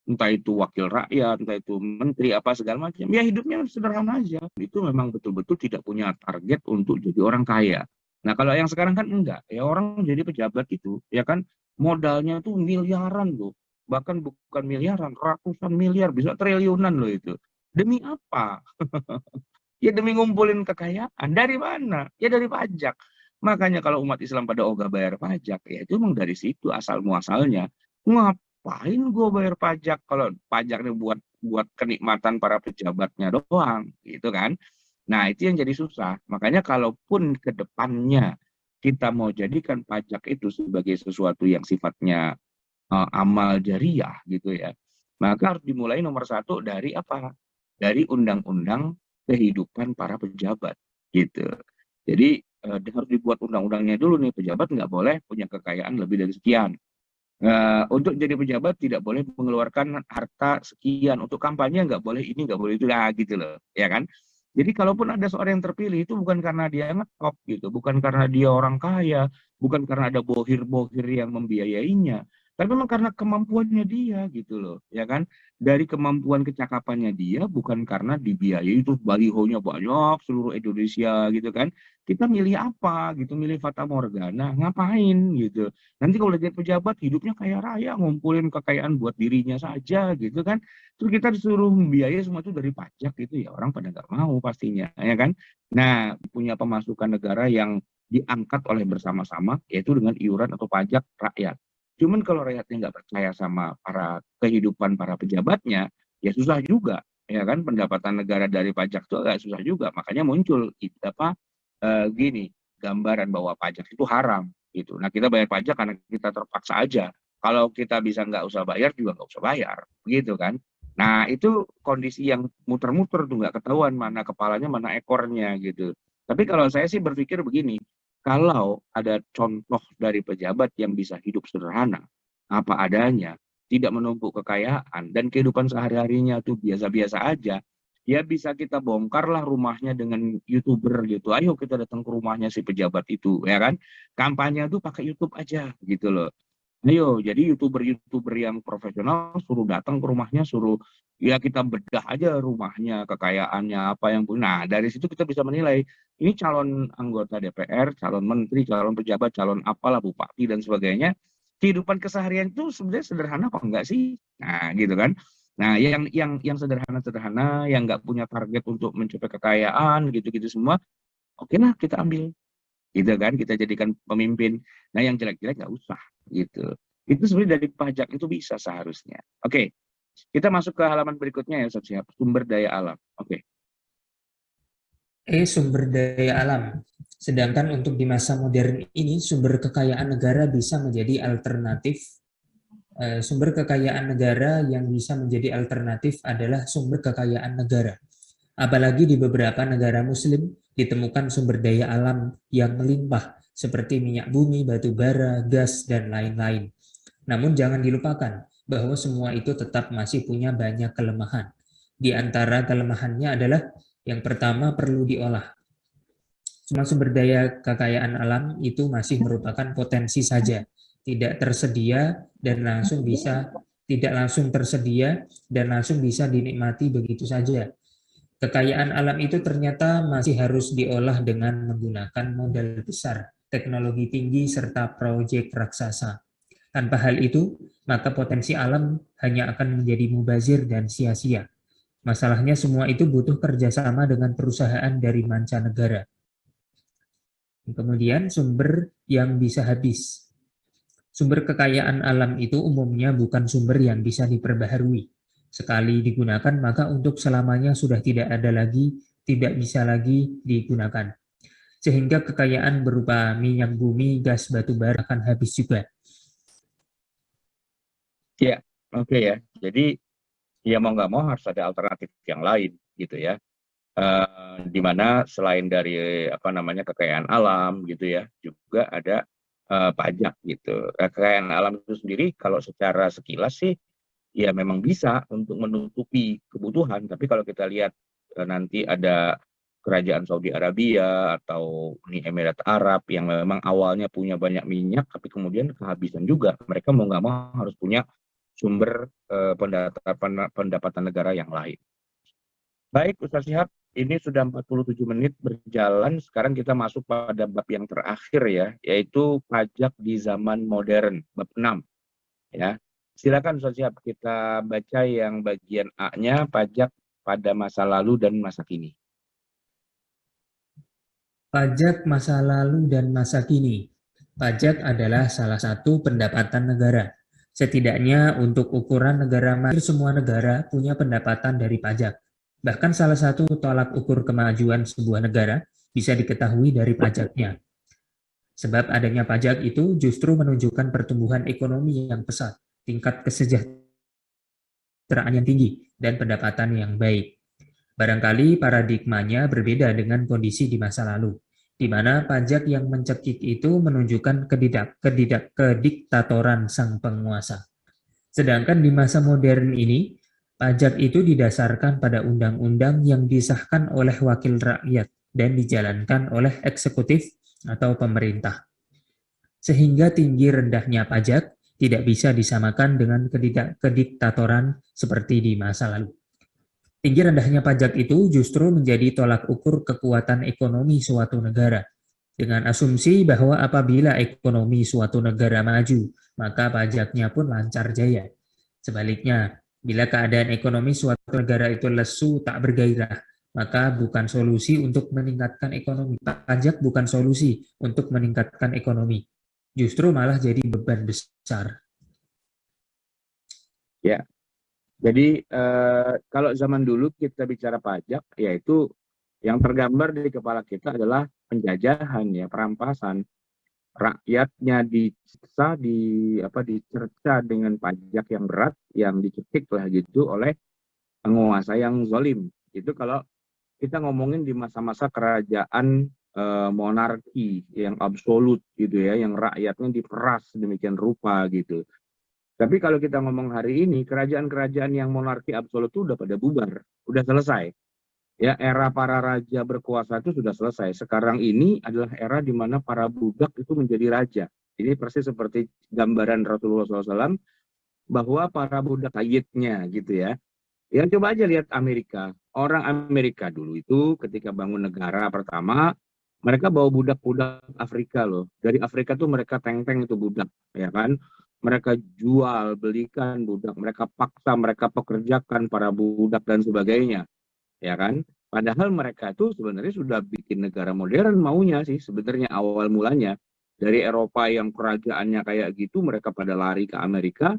entah itu wakil rakyat, entah itu menteri, apa segala macam. Ya hidupnya sederhana aja. Itu memang betul-betul tidak punya target untuk jadi orang kaya. Nah kalau yang sekarang kan enggak. Ya orang jadi pejabat itu, ya kan modalnya tuh miliaran loh. Bahkan bukan miliaran, ratusan miliar, bisa triliunan loh itu. Demi apa? Ya demi ngumpulin kekayaan. Dari mana? Ya dari pajak. Makanya kalau umat Islam pada ogah bayar pajak, ya itu memang dari situ asal muasalnya. Ngapain gue bayar pajak kalau pajaknya buat buat kenikmatan para pejabatnya doang, gitu kan? Nah itu yang jadi susah. Makanya kalaupun ke depannya kita mau jadikan pajak itu sebagai sesuatu yang sifatnya amal jariah gitu ya, maka harus dimulai nomor satu dari apa? Dari undang-undang kehidupan para pejabat gitu. Jadi harus dibuat undang-undangnya dulu nih, pejabat nggak boleh punya kekayaan lebih dari sekian. Untuk jadi pejabat tidak boleh mengeluarkan harta sekian, untuk kampanye nggak boleh ini nggak boleh itu lah gitu loh, ya kan? Jadi kalaupun ada seorang yang terpilih itu bukan karena dia ngetop gitu, bukan karena dia orang kaya, bukan karena ada bohir-bohir yang membiayainya, tapi memang karena kemampuannya dia gitu loh, ya kan? Dari kemampuan kecakapannya dia, bukan karena dibiayai itu balihonya banyak seluruh Indonesia gitu kan. Kita milih apa gitu, milih Fata Morgana, ngapain gitu. Nanti kalau jadi pejabat hidupnya kaya raya, ngumpulin kekayaan buat dirinya saja gitu kan. Terus kita disuruh membiayai semua itu dari pajak gitu ya orang pada nggak mau pastinya, ya kan? Nah, punya pemasukan negara yang diangkat oleh bersama-sama, yaitu dengan iuran atau pajak rakyat. Cuman kalau rakyatnya nggak percaya sama para kehidupan para pejabatnya, ya susah juga, ya kan? Pendapatan negara dari pajak itu agak susah juga. Makanya muncul apa gini gambaran bahwa pajak itu haram gitu. Nah, kita bayar pajak karena kita terpaksa aja. Kalau kita bisa nggak usah bayar juga nggak usah bayar, begitu kan? Nah, itu kondisi yang muter-muter tuh nggak ketahuan mana kepalanya, mana ekornya gitu. Tapi kalau saya sih berpikir begini, kalau ada contoh dari pejabat yang bisa hidup sederhana, apa adanya, tidak menumpuk kekayaan, dan kehidupan sehari-harinya tuh biasa-biasa aja, ya bisa kita bongkarlah rumahnya dengan YouTuber gitu. Ayo kita datang ke rumahnya si pejabat itu, ya kan? Kampanye tuh pakai YouTube aja gitu loh. Ayo, jadi YouTuber-YouTuber yang profesional suruh datang ke rumahnya, suruh ya kita bedah aja rumahnya, kekayaannya apa yang punya. Nah, dari situ kita bisa menilai ini calon anggota DPR, calon menteri, calon pejabat, calon apalah bupati dan sebagainya. Kehidupan keseharian itu sebenarnya sederhana apa enggak sih? Nah, gitu kan. Nah, yang sederhana-sederhana, yang nggak punya target untuk mencapai kekayaan, gitu-gitu semua, oke lah kita ambil gitu kan, kita jadikan pemimpin. Nah, yang jelek-jelek nggak usah gitu. Itu sebenarnya dari pajak itu bisa seharusnya. Oke, kita masuk ke halaman berikutnya ya, Sob Siap. Sumber daya alam. Oke. Sumber daya alam. Sedangkan untuk di masa modern ini, sumber kekayaan negara bisa menjadi alternatif. Sumber kekayaan negara yang bisa menjadi alternatif adalah sumber kekayaan negara. Apalagi di beberapa negara muslim ditemukan sumber daya alam yang melimpah seperti minyak bumi, batu bara, gas, dan lain-lain. Namun jangan dilupakan bahwa semua itu tetap masih punya banyak kelemahan. Di antara kelemahannya adalah yang pertama perlu diolah. Semua sumber daya kekayaan alam itu masih merupakan potensi saja, tidak tersedia dan langsung bisa tidak langsung tersedia dan langsung bisa dinikmati begitu saja. Kekayaan alam itu ternyata masih harus diolah dengan menggunakan modal besar, teknologi tinggi, serta proyek raksasa. Tanpa hal itu, maka potensi alam hanya akan menjadi mubazir dan sia-sia. Masalahnya semua itu butuh kerjasama dengan perusahaan dari mancanegara. Kemudian sumber yang bisa habis. Sumber kekayaan alam itu umumnya bukan sumber yang bisa diperbaharui. Sekali digunakan, maka untuk selamanya sudah tidak ada lagi, tidak bisa lagi digunakan. Sehingga kekayaan berupa minyak bumi, gas, batu bara akan habis juga. Ya, oke ya. Jadi ya mau nggak mau harus ada alternatif yang lain gitu ya. Di mana selain dari apa namanya kekayaan alam gitu ya, juga ada pajak gitu. Kekayaan alam itu sendiri kalau secara sekilas sih ya memang bisa untuk menutupi kebutuhan. Tapi kalau kita lihat nanti ada kerajaan Saudi Arabia atau Uni Emirat Arab yang memang awalnya punya banyak minyak, tapi kemudian kehabisan juga. Mereka mau nggak mau harus punya sumber pendapatan negara yang lain. Baik, Ustaz Syihab, ini sudah 47 menit berjalan. Sekarang kita masuk pada bab yang terakhir ya, yaitu pajak di zaman modern, bab 6. Ya. Silakan Ustaz Syihab, kita baca yang bagian A-nya, pajak pada masa lalu dan masa kini. Pajak masa lalu dan masa kini. Pajak adalah salah satu pendapatan negara. Setidaknya untuk ukuran negara, semua negara punya pendapatan dari pajak. Bahkan salah satu tolak ukur kemajuan sebuah negara bisa diketahui dari pajaknya. Sebab adanya pajak itu justru menunjukkan pertumbuhan ekonomi yang pesat, tingkat kesejahteraan yang tinggi, dan pendapatan yang baik. Barangkali paradigmanya berbeda dengan kondisi di masa lalu, di mana pajak yang mencekik itu menunjukkan kediktatoran sang penguasa. Sedangkan di masa modern ini, Pajak itu didasarkan pada undang-undang yang disahkan oleh wakil rakyat dan dijalankan oleh eksekutif atau pemerintah. Sehingga tinggi rendahnya pajak tidak bisa disamakan dengan kediktatoran seperti di masa lalu. Tinggi rendahnya pajak itu justru menjadi tolak ukur kekuatan ekonomi suatu negara, dengan asumsi bahwa apabila ekonomi suatu negara maju, maka pajaknya pun lancar jaya. Sebaliknya, bila keadaan ekonomi suatu negara itu lesu tak bergairah, maka bukan solusi untuk meningkatkan ekonomi. Pajak bukan solusi untuk meningkatkan ekonomi. Justru malah jadi beban besar. Ya, jadi kalau zaman dulu kita bicara pajak, yaitu yang tergambar di kepala kita adalah penjajahan, ya, perampasan. Rakyatnya disiksa, dicerca dengan pajak yang berat, yang dicekik lah gitu oleh penguasa yang zalim. Itu kalau kita ngomongin di masa-masa kerajaan monarki yang absolut gitu ya, yang rakyatnya diperas demikian rupa gitu. Tapi kalau kita ngomong hari ini, kerajaan-kerajaan yang monarki absolut itu udah pada bubar, udah selesai. Ya, era para raja berkuasa itu sudah selesai. Sekarang ini adalah era di mana para budak itu menjadi raja. Ini persis seperti gambaran Rasulullah SAW bahwa para budak sayyidnya gitu ya. Ya coba aja lihat Amerika. Orang Amerika dulu itu ketika bangun negara pertama, mereka bawa budak-budak Afrika loh. Dari Afrika tuh mereka teng-teng itu budak, ya kan? Mereka jual, belikan budak, mereka paksa, mereka pekerjakan para budak dan sebagainya, ya kan? Padahal mereka itu sebenarnya sudah bikin negara modern maunya sih sebenarnya awal mulanya. Dari Eropa yang kerajaannya kayak gitu, mereka pada lari ke Amerika.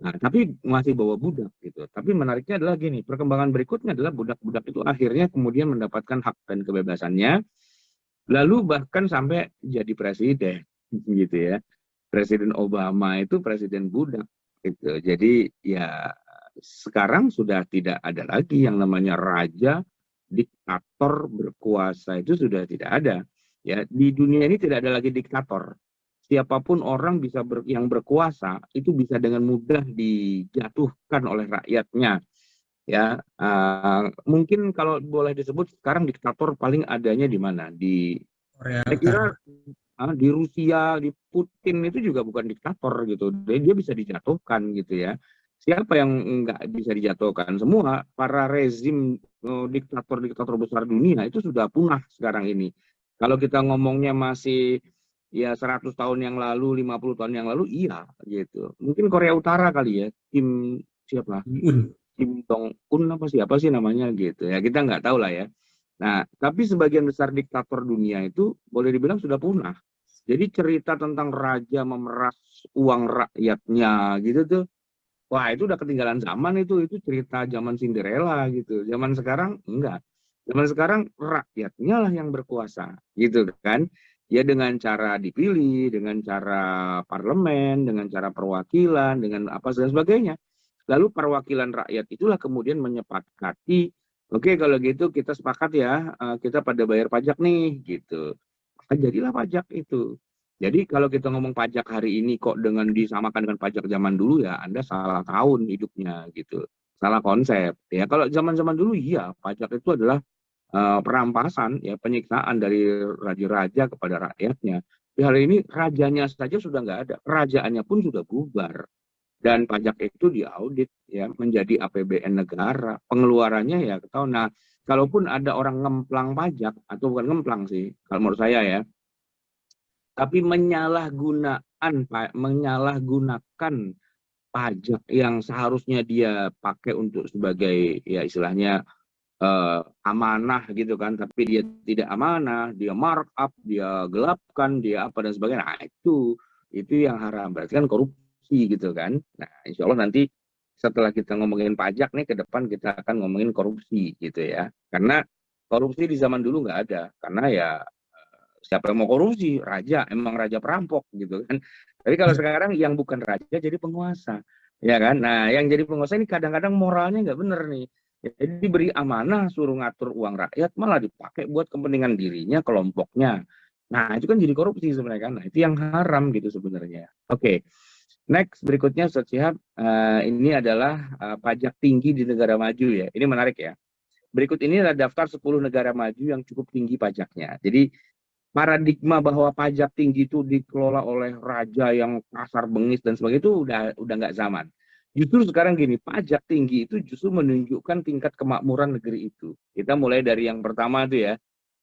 Nah, tapi masih bawa budak gitu. Tapi menariknya adalah gini, perkembangan berikutnya adalah budak-budak itu akhirnya kemudian mendapatkan hak dan kebebasannya, lalu bahkan sampai jadi presiden gitu ya. Presiden Obama itu presiden budak gitu. Jadi ya sekarang sudah tidak ada lagi yang namanya raja, diktator berkuasa, itu sudah tidak ada. Ya, di dunia ini tidak ada lagi diktator. Siapapun orang bisa yang berkuasa itu bisa dengan mudah dijatuhkan oleh rakyatnya. Ya, mungkin kalau boleh disebut sekarang diktator paling adanya di mana? Korea Saya kira Utara. di Rusia, di Putin itu juga bukan diktator gitu. Dia bisa dijatuhkan gitu ya. Siapa yang nggak bisa dijatuhkan? Semua para rezim diktator-diktator besar dunia itu sudah punah sekarang ini. Kalau kita ngomongnya masih ya 100 tahun yang lalu, 50 tahun yang lalu, iya gitu. Mungkin Korea Utara kali ya, siapa? Un. Kim Jong Un siapa sih namanya gitu ya. Kita nggak tahu lah ya. Nah, tapi sebagian besar diktator dunia itu boleh dibilang sudah punah. Jadi cerita tentang raja memeras uang rakyatnya gitu tuh, wah itu udah ketinggalan zaman itu cerita zaman Cinderella gitu. Zaman sekarang enggak. Zaman sekarang rakyatnya lah yang berkuasa gitu kan. Ya dengan cara dipilih, dengan cara parlemen, dengan cara perwakilan, dengan apa dan sebagainya. Lalu perwakilan rakyat itulah kemudian menyepakati, oke kalau gitu kita sepakat ya, kita pada bayar pajak nih gitu. Maka jadilah pajak itu. Jadi kalau kita ngomong pajak hari ini kok dengan disamakan dengan pajak zaman dulu, ya Anda salah tahun hidupnya gitu. Salah konsep. Ya kalau zaman-zaman dulu iya pajak itu adalah perampasan, ya penyiksaan dari raja-raja kepada rakyatnya. Di hari ini rajanya saja sudah nggak ada, kerajaannya pun sudah bubar, dan pajak itu diaudit ya menjadi APBN negara, pengeluarannya ya ketahuan. Nah, kalaupun ada orang ngemplang pajak, atau bukan ngemplang sih kalau menurut saya ya, tapi menyalahgunakan pajak yang seharusnya dia pakai untuk sebagai ya istilahnya amanah gitu kan, tapi dia tidak amanah, dia markup, dia gelapkan, dia apa dan sebagainya. Nah, itu yang haram, berarti kan korupsi gitu kan. Nah, insya Allah nanti setelah kita ngomongin pajak nih ke depan kita akan ngomongin korupsi gitu ya. Karena korupsi di zaman dulu nggak ada, karena ya siapa yang mau korupsi? Raja, emang raja perampok gitu kan. Tapi kalau sekarang yang bukan raja jadi penguasa, ya kan. Nah, yang jadi penguasa ini kadang-kadang moralnya nggak bener nih. Jadi diberi amanah suruh ngatur uang rakyat malah dipakai buat kepentingan dirinya, kelompoknya. Nah, itu kan jadi korupsi sebenarnya kan. Nah, itu yang haram gitu sebenarnya. Oke. Next, berikutnya Ustaz Syihab, ini adalah pajak tinggi di negara maju ya. Ini menarik ya. Berikut ini adalah daftar 10 negara maju yang cukup tinggi pajaknya. Jadi paradigma bahwa pajak tinggi itu dikelola oleh raja yang kasar bengis dan sebagainya itu udah nggak zaman. Justru sekarang gini, pajak tinggi itu justru menunjukkan tingkat kemakmuran negeri itu. Kita mulai dari yang pertama itu ya.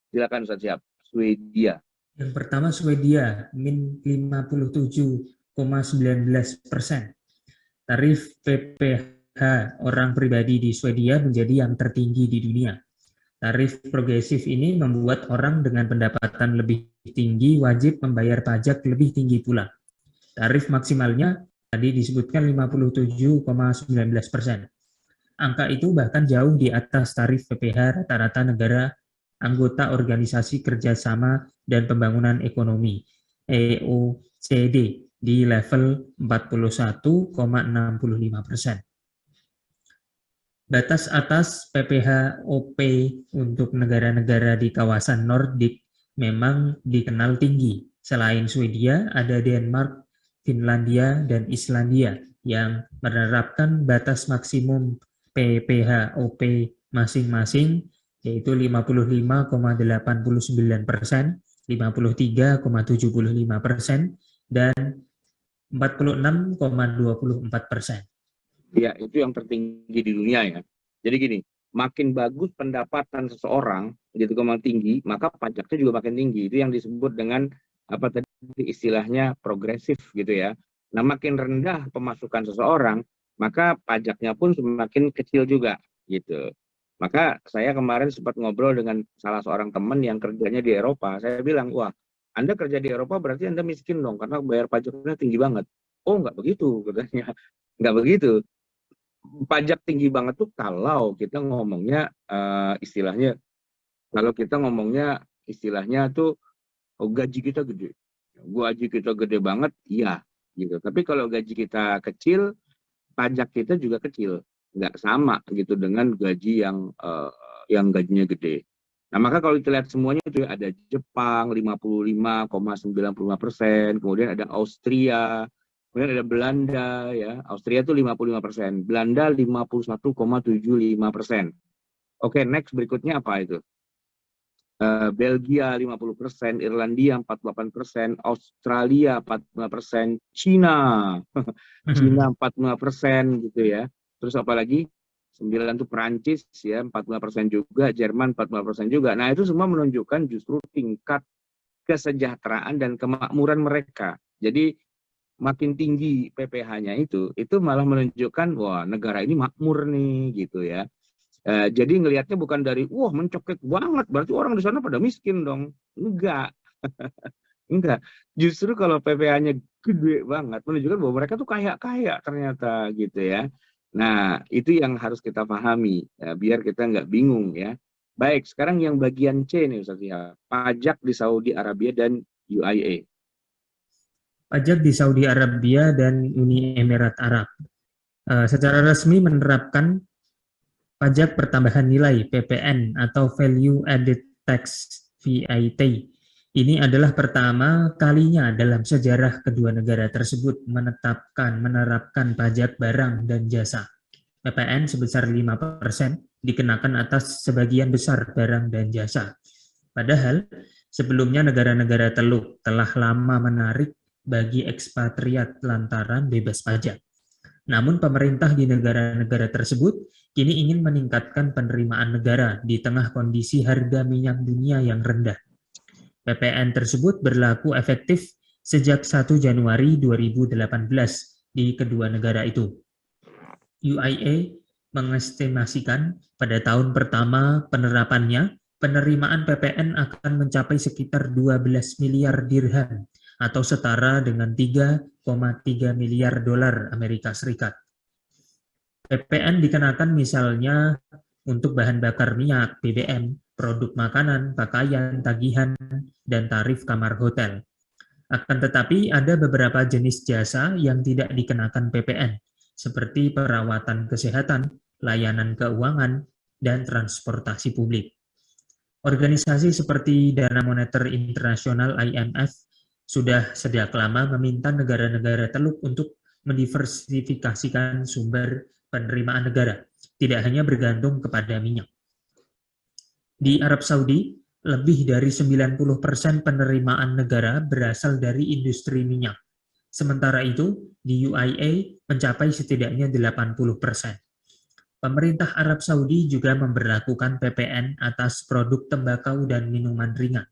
Silakan Ustaz Syihab. Swedia. Yang pertama Swedia, min 57,19%. Tarif PPh orang pribadi di Swedia menjadi yang tertinggi di dunia. Tarif progresif ini membuat orang dengan pendapatan lebih tinggi wajib membayar pajak lebih tinggi pula. Tarif maksimalnya tadi disebutkan 57,19%. Angka itu bahkan jauh di atas tarif PPh rata-rata negara anggota Organisasi Kerjasama dan Pembangunan Ekonomi (OECD) di level 41,65%. Batas atas PPh OP untuk negara-negara di kawasan Nordik memang dikenal tinggi. Selain Swedia, ada Denmark, Finlandia, dan Islandia yang menerapkan batas maksimum PPh OP masing-masing, yaitu 55,89%, 53,75%, dan 46,24%. Ya, itu yang tertinggi di dunia ya. Jadi gini, makin bagus pendapatan seseorang, gitu memang tinggi, maka pajaknya juga makin tinggi. Itu yang disebut dengan apa tadi istilahnya progresif gitu ya. Nah, makin rendah pemasukan seseorang, maka pajaknya pun semakin kecil juga gitu. Maka saya kemarin sempat ngobrol dengan salah seorang teman yang kerjanya di Eropa. Saya bilang, wah, Anda kerja di Eropa berarti Anda miskin dong, karena bayar pajaknya tinggi banget. Oh, nggak begitu, katanya. Nggak begitu. Pajak tinggi banget tuh kalau kita ngomongnya istilahnya tuh gaji kita gede. Gaji kita gede banget, iya gitu. Tapi kalau gaji kita kecil, pajak kita juga kecil. Nggak sama gitu dengan gaji yang gajinya gede. Nah, maka kalau kita lihat semuanya itu ada Jepang 55,95%, kemudian ada Austria, kemudian ada Belanda ya. Austria itu 55%, Belanda 51,75%. Oke, next berikutnya apa itu? Belgia 50%, Irlandia 48%, Australia 45%, Cina 45% gitu ya. Terus apa lagi? 9 itu Perancis ya, 45% juga, Jerman 45% juga. Nah, itu semua menunjukkan justru tingkat kesejahteraan dan kemakmuran mereka. Jadi makin tinggi PPh-nya itu malah menunjukkan wah negara ini makmur nih gitu ya. Jadi ngelihatnya bukan dari wah mencekik banget berarti orang di sana pada miskin dong. Enggak. Enggak. Justru kalau PPh-nya gede banget menunjukkan bahwa mereka tuh kaya-kaya ternyata gitu ya. Nah, itu yang harus kita pahami ya, biar kita nggak bingung ya. Baik, sekarang yang bagian C nih Ustaz ya. Pajak di Saudi Arabia dan UAE. Pajak di Saudi Arabia dan Uni Emirat Arab secara resmi menerapkan pajak pertambahan nilai (PPN) atau Value Added Tax (VAT). Ini adalah pertama kalinya dalam sejarah kedua negara tersebut menerapkan pajak barang dan jasa. PPN sebesar 5% dikenakan atas sebagian besar barang dan jasa. Padahal sebelumnya negara-negara Teluk telah lama menarik bagi ekspatriat lantaran bebas pajak. Namun pemerintah di negara-negara tersebut kini ingin meningkatkan penerimaan negara di tengah kondisi harga minyak dunia yang rendah. PPN tersebut berlaku efektif sejak 1 Januari 2018 di kedua negara itu. UAE mengestimasikan pada tahun pertama penerapannya, penerimaan PPN akan mencapai sekitar 12 miliar dirham atau setara dengan 3,3 miliar dolar Amerika Serikat. PPN dikenakan misalnya untuk bahan bakar minyak, BBM, produk makanan, pakaian, tagihan, dan tarif kamar hotel. Akan tetapi ada beberapa jenis jasa yang tidak dikenakan PPN, seperti perawatan kesehatan, layanan keuangan, dan transportasi publik. Organisasi seperti Dana Moneter Internasional (IMF) sudah sejak lama meminta negara-negara Teluk untuk mendiversifikasikan sumber penerimaan negara, tidak hanya bergantung kepada minyak. Di Arab Saudi, lebih dari 90% penerimaan negara berasal dari industri minyak. Sementara itu, di UAE mencapai setidaknya 80%. Pemerintah Arab Saudi juga memberlakukan PPN atas produk tembakau dan minuman ringan.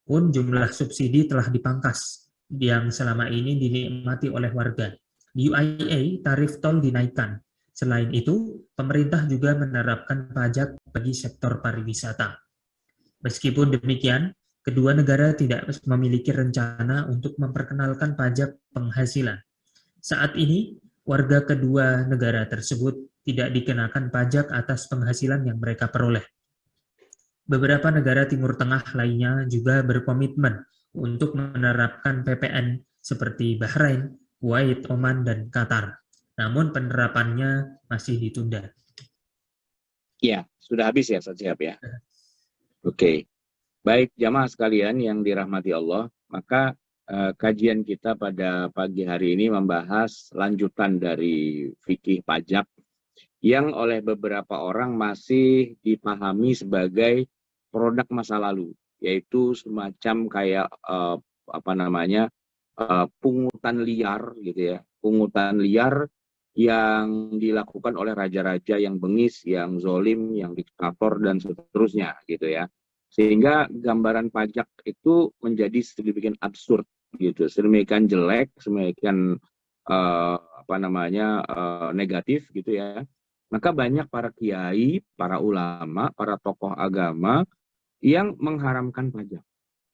Pun jumlah subsidi telah dipangkas, yang selama ini dinikmati oleh warga. Di UAE, tarif tol dinaikkan. Selain itu, pemerintah juga menerapkan pajak bagi sektor pariwisata. Meskipun demikian, kedua negara tidak memiliki rencana untuk memperkenalkan pajak penghasilan. Saat ini, warga kedua negara tersebut tidak dikenakan pajak atas penghasilan yang mereka peroleh. Beberapa negara Timur Tengah lainnya juga berkomitmen untuk menerapkan PPN seperti Bahrain, Kuwait, Oman, dan Qatar. Namun penerapannya masih ditunda. Ya, sudah habis ya, Ustaz Syihab ya. Oke. Baik, jamaah sekalian yang dirahmati Allah, maka kajian kita pada pagi hari ini membahas lanjutan dari fikih pajak yang oleh beberapa orang masih dipahami sebagai produk masa lalu, yaitu semacam kayak pungutan liar gitu ya, pungutan liar yang dilakukan oleh raja-raja yang bengis, yang zolim, yang diktator dan seterusnya gitu ya. Sehingga gambaran pajak itu menjadi sedemikian absurd gitu, sedemikian jelek, sedemikian negatif gitu ya. Maka banyak para kiai, para ulama, para tokoh agama yang mengharamkan pajak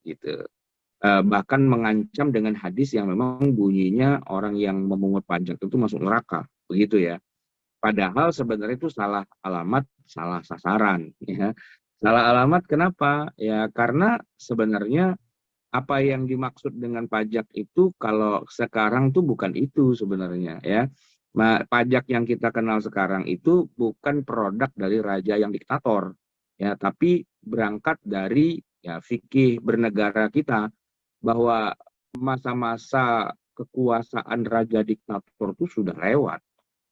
gitu. Bahkan mengancam dengan hadis yang memang bunyinya orang yang memungut pajak itu masuk neraka, begitu ya. Padahal sebenarnya itu salah alamat, salah sasaran ya. Salah alamat kenapa? Ya karena sebenarnya apa yang dimaksud dengan pajak itu kalau sekarang tuh bukan itu sebenarnya ya. Pajak yang kita kenal sekarang itu bukan produk dari raja yang diktator ya, tapi berangkat dari ya fikih bernegara kita, bahwa masa-masa kekuasaan raja diktator itu sudah lewat,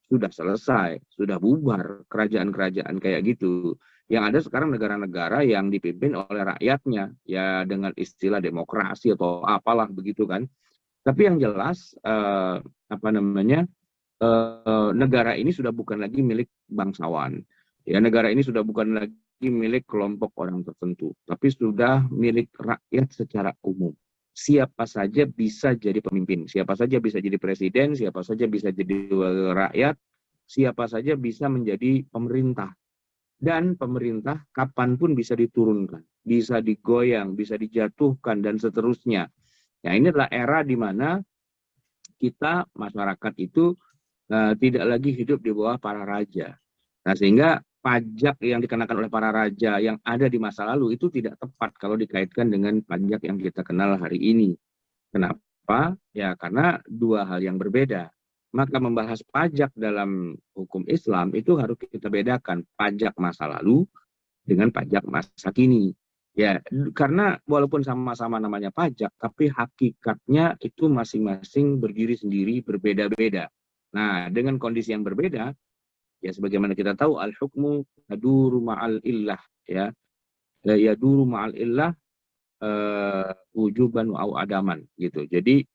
sudah selesai, sudah bubar kerajaan-kerajaan kayak gitu. Yang ada sekarang negara-negara yang dipimpin oleh rakyatnya, ya dengan istilah demokrasi atau apalah begitu kan. Tapi yang jelas negara ini sudah bukan lagi milik bangsawan. Ya, negara ini sudah bukan lagi milik kelompok orang tertentu, tapi sudah milik rakyat secara umum. Siapa saja bisa jadi pemimpin, siapa saja bisa jadi presiden, siapa saja bisa jadi rakyat, siapa saja bisa menjadi pemerintah. Dan pemerintah kapanpun bisa diturunkan, bisa digoyang, bisa dijatuhkan, dan seterusnya. Nah, ini adalah era di mana kita, masyarakat itu, tidak lagi hidup di bawah para raja. Nah, sehingga pajak yang dikenakan oleh para raja yang ada di masa lalu itu tidak tepat kalau dikaitkan dengan pajak yang kita kenal hari ini. Kenapa? Ya, karena dua hal yang berbeda. Maka membahas pajak dalam hukum Islam itu harus kita bedakan pajak masa lalu dengan pajak masa kini. Ya, karena walaupun sama-sama namanya pajak, tapi hakikatnya itu masing-masing berdiri sendiri, berbeda-beda. Nah, dengan kondisi yang berbeda, ya sebagaimana kita tahu al-hukmu yaduru ma'al illah ya. Yaduru ma'al illah wujuban au adaman gitu. Jadi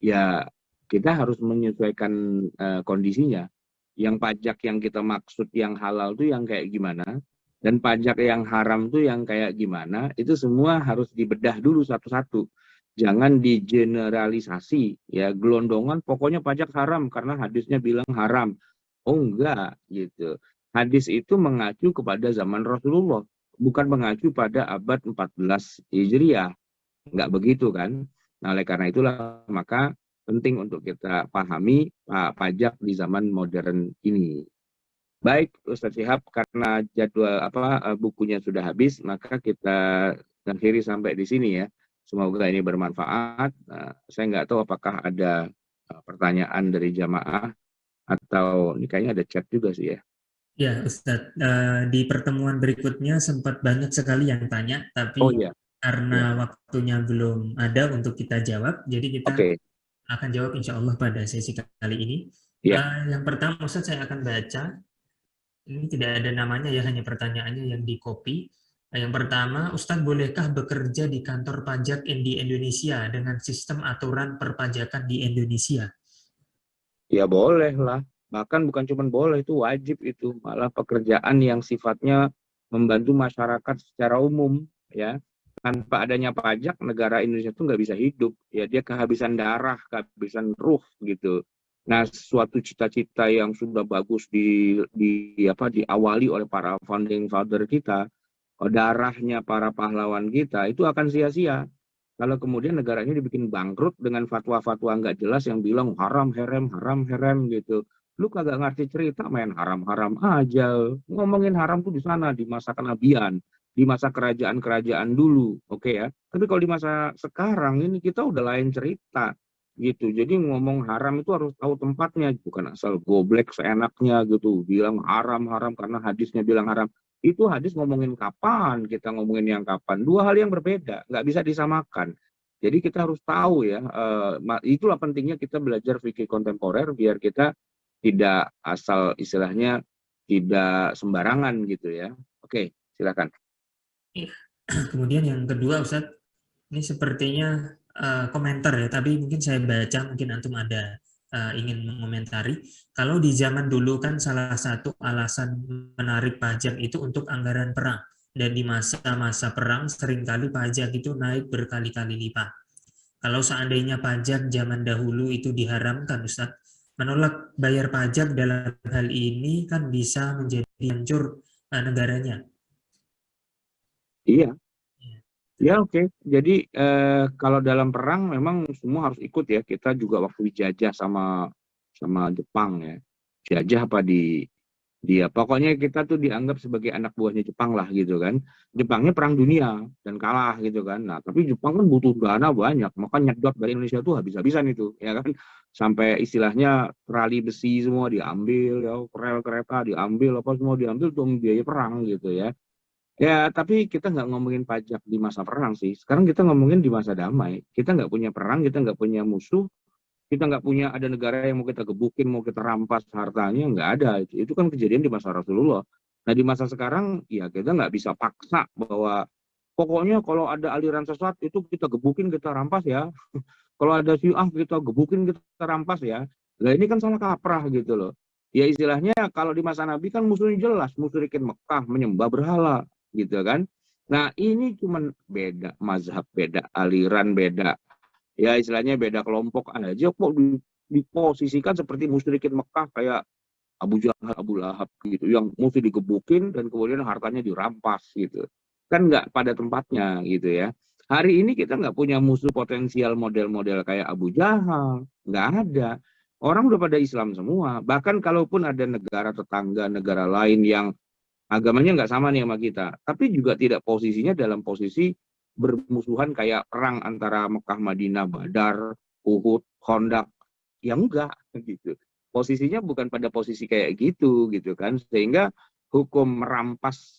ya kita harus menyesuaikan kondisinya. Yang pajak yang kita maksud yang halal tuh yang kayak gimana, dan pajak yang haram tuh yang kayak gimana, itu semua harus dibedah dulu satu-satu. Jangan digeneralisasi ya, gelondongan pokoknya pajak haram karena hadisnya bilang haram. Oh enggak gitu. Hadis itu mengacu kepada zaman Rasulullah, bukan mengacu pada abad 14 Hijriah. Enggak begitu kan? Nah, oleh karena itulah maka penting untuk kita pahami pajak di zaman modern ini. Baik, Ustaz Syihab, karena jadwal bukunya sudah habis, maka kita akhiri sampai di sini ya. Semoga ini bermanfaat. Saya nggak tahu apakah ada pertanyaan dari jamaah atau ini kayaknya ada chat juga sih ya. Ya, Ustadz, di pertemuan berikutnya sempat banyak sekali yang tanya, tapi Oh iya. karena waktunya belum ada untuk kita jawab, jadi kita Oke. akan jawab insya Allah pada sesi kali ini. Ya, Yang pertama Ustaz saya akan baca, ini tidak ada namanya ya, hanya pertanyaannya yang di copy. Yang pertama, Ustadz bolehkah bekerja di kantor pajak di Indonesia dengan sistem aturan perpajakan di Indonesia? ya boleh lah. Bahkan bukan cuma boleh, itu wajib itu. Malah pekerjaan yang sifatnya membantu masyarakat secara umum, ya. Tanpa adanya pajak, negara Indonesia itu nggak bisa hidup. Ya, dia kehabisan darah, kehabisan ruh gitu. Nah, suatu cita-cita yang sudah bagus diawali oleh para founding father kita, darahnya para pahlawan kita itu akan sia-sia kalau kemudian negara ini dibikin bangkrut dengan fatwa-fatwa nggak jelas yang bilang haram herem gitu. Lu kagak ngerti cerita, main haram-haram aja. Ngomongin haram tuh di sana, di masa kenabian, di masa kerajaan-kerajaan dulu, oke ya. Tapi kalau di masa sekarang ini kita udah lain cerita gitu. Jadi ngomong haram itu harus tahu tempatnya, bukan asal goblek seenaknya gitu. Bilang haram-haram karena hadisnya bilang haram. Itu hadis ngomongin kapan, kita ngomongin yang kapan. Dua hal yang berbeda, nggak bisa disamakan. Jadi kita harus tahu ya, itulah pentingnya kita belajar fikih kontemporer biar kita tidak asal istilahnya tidak sembarangan gitu ya. Oke, silakan. Kemudian yang kedua Ustadz, ini sepertinya komentar ya, tapi mungkin saya baca, mungkin antum ada ingin mengomentari. Kalau di zaman dulu kan salah satu alasan menarik pajak itu untuk anggaran perang. Dan di masa-masa perang seringkali pajak itu naik berkali-kali lipat. Kalau seandainya pajak zaman dahulu itu diharamkan, Ustadz, menolak bayar pajak dalam hal ini kan bisa menjadi hancur negaranya. Iya, ya oke. Jadi kalau dalam perang memang semua harus ikut ya. Kita juga waktu dijajah sama Jepang ya. Jajah apa dia pokoknya kita tuh dianggap sebagai anak buahnya Jepang lah gitu kan. Jepangnya perang dunia dan kalah gitu kan. Nah tapi Jepang kan butuh dana banyak, maka nyedot dari Indonesia tuh habis-habisan itu ya kan, sampai istilahnya trali besi semua diambil ya, rel kereta diambil, apa semua diambil untuk biaya perang gitu ya. Ya, tapi kita nggak ngomongin pajak di masa perang sih. Sekarang kita ngomongin di masa damai. Kita nggak punya perang, kita nggak punya musuh, kita nggak punya ada negara yang mau kita gebukin, mau kita rampas hartanya, nggak ada. Itu kan kejadian di masa Rasulullah. Nah, di masa sekarang, ya kita nggak bisa paksa bahwa pokoknya kalau ada aliran sesat itu kita gebukin, kita rampas ya. Kalau ada Syiah kita gebukin, kita rampas ya. Nah, ini kan salah kaprah gitu loh. Ya istilahnya kalau di masa Nabi kan musuhnya jelas, musyrikin Mekah menyembah berhala gitu kan. Nah, ini cuman beda mazhab, beda aliran, beda ya istilahnya beda kelompok aja kok diposisikan seperti musyrikin Mekah kayak Abu Jahal, Abu Lahab gitu yang mesti digebukin dan kemudian hartanya dirampas gitu. Kan nggak pada tempatnya gitu ya. Hari ini kita nggak punya musuh potensial model-model kayak Abu Jahal, nggak ada. Orang udah pada Islam semua. Bahkan kalaupun ada negara tetangga, negara lain yang agamanya nggak sama nih sama kita, tapi juga tidak posisinya dalam posisi bermusuhan kayak perang antara Mekah, Madinah, Badar, Uhud, Khandaq, ya enggak gitu. Posisinya bukan pada posisi kayak gitu kan, sehingga hukum merampas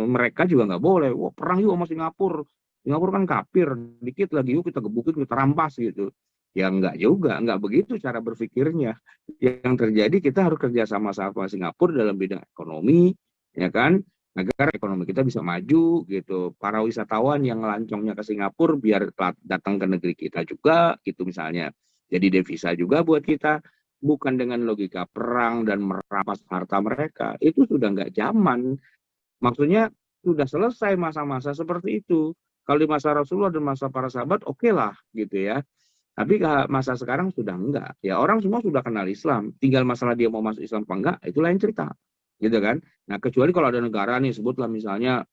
mereka juga nggak boleh. Wah perang yuk sama Singapura, Singapura kan kafir, dikit lagi yuk kita gebukin, kita rampas gitu. Ya enggak juga, enggak begitu cara berpikirnya. Yang terjadi kita harus kerja sama Singapura dalam bidang ekonomi, ya kan, agar ekonomi kita bisa maju gitu. Para wisatawan yang ngelancongnya ke Singapura biar datang ke negeri kita juga gitu misalnya. Jadi devisa juga buat kita, bukan dengan logika perang dan merampas harta mereka. Itu sudah nggak zaman. Maksudnya sudah selesai masa-masa seperti itu. Kalau di masa Rasulullah dan masa para sahabat oke lah gitu ya. Tapi masa sekarang sudah enggak. Ya orang semua sudah kenal Islam. Tinggal masalah dia mau masuk Islam apa enggak, itu lain cerita. Gitu kan. Nah, kecuali kalau ada negara nih, sebutlah misalnya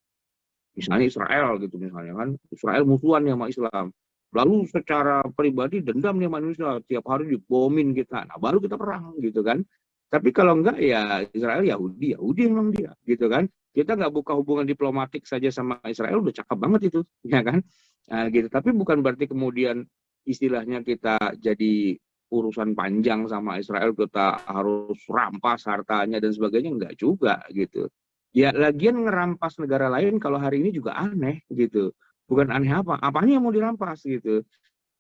Israel gitu misalnya kan. Israel musuhan sama Islam. Lalu secara pribadi dendam nih sama Indonesia. Tiap hari dibomin kita. Nah, baru kita perang gitu kan. Tapi kalau enggak ya Israel Yahudi. Yahudi memang dia gitu kan. Kita nggak buka hubungan diplomatik saja sama Israel udah cakep banget itu. Ya kan. Nah, gitu. Tapi bukan berarti kemudian istilahnya kita jadi urusan panjang sama Israel, kita harus rampas hartanya dan sebagainya, enggak juga gitu. Ya lagian ngerampas negara lain kalau hari ini juga aneh gitu. Bukan aneh apa, apanya yang mau dirampas gitu.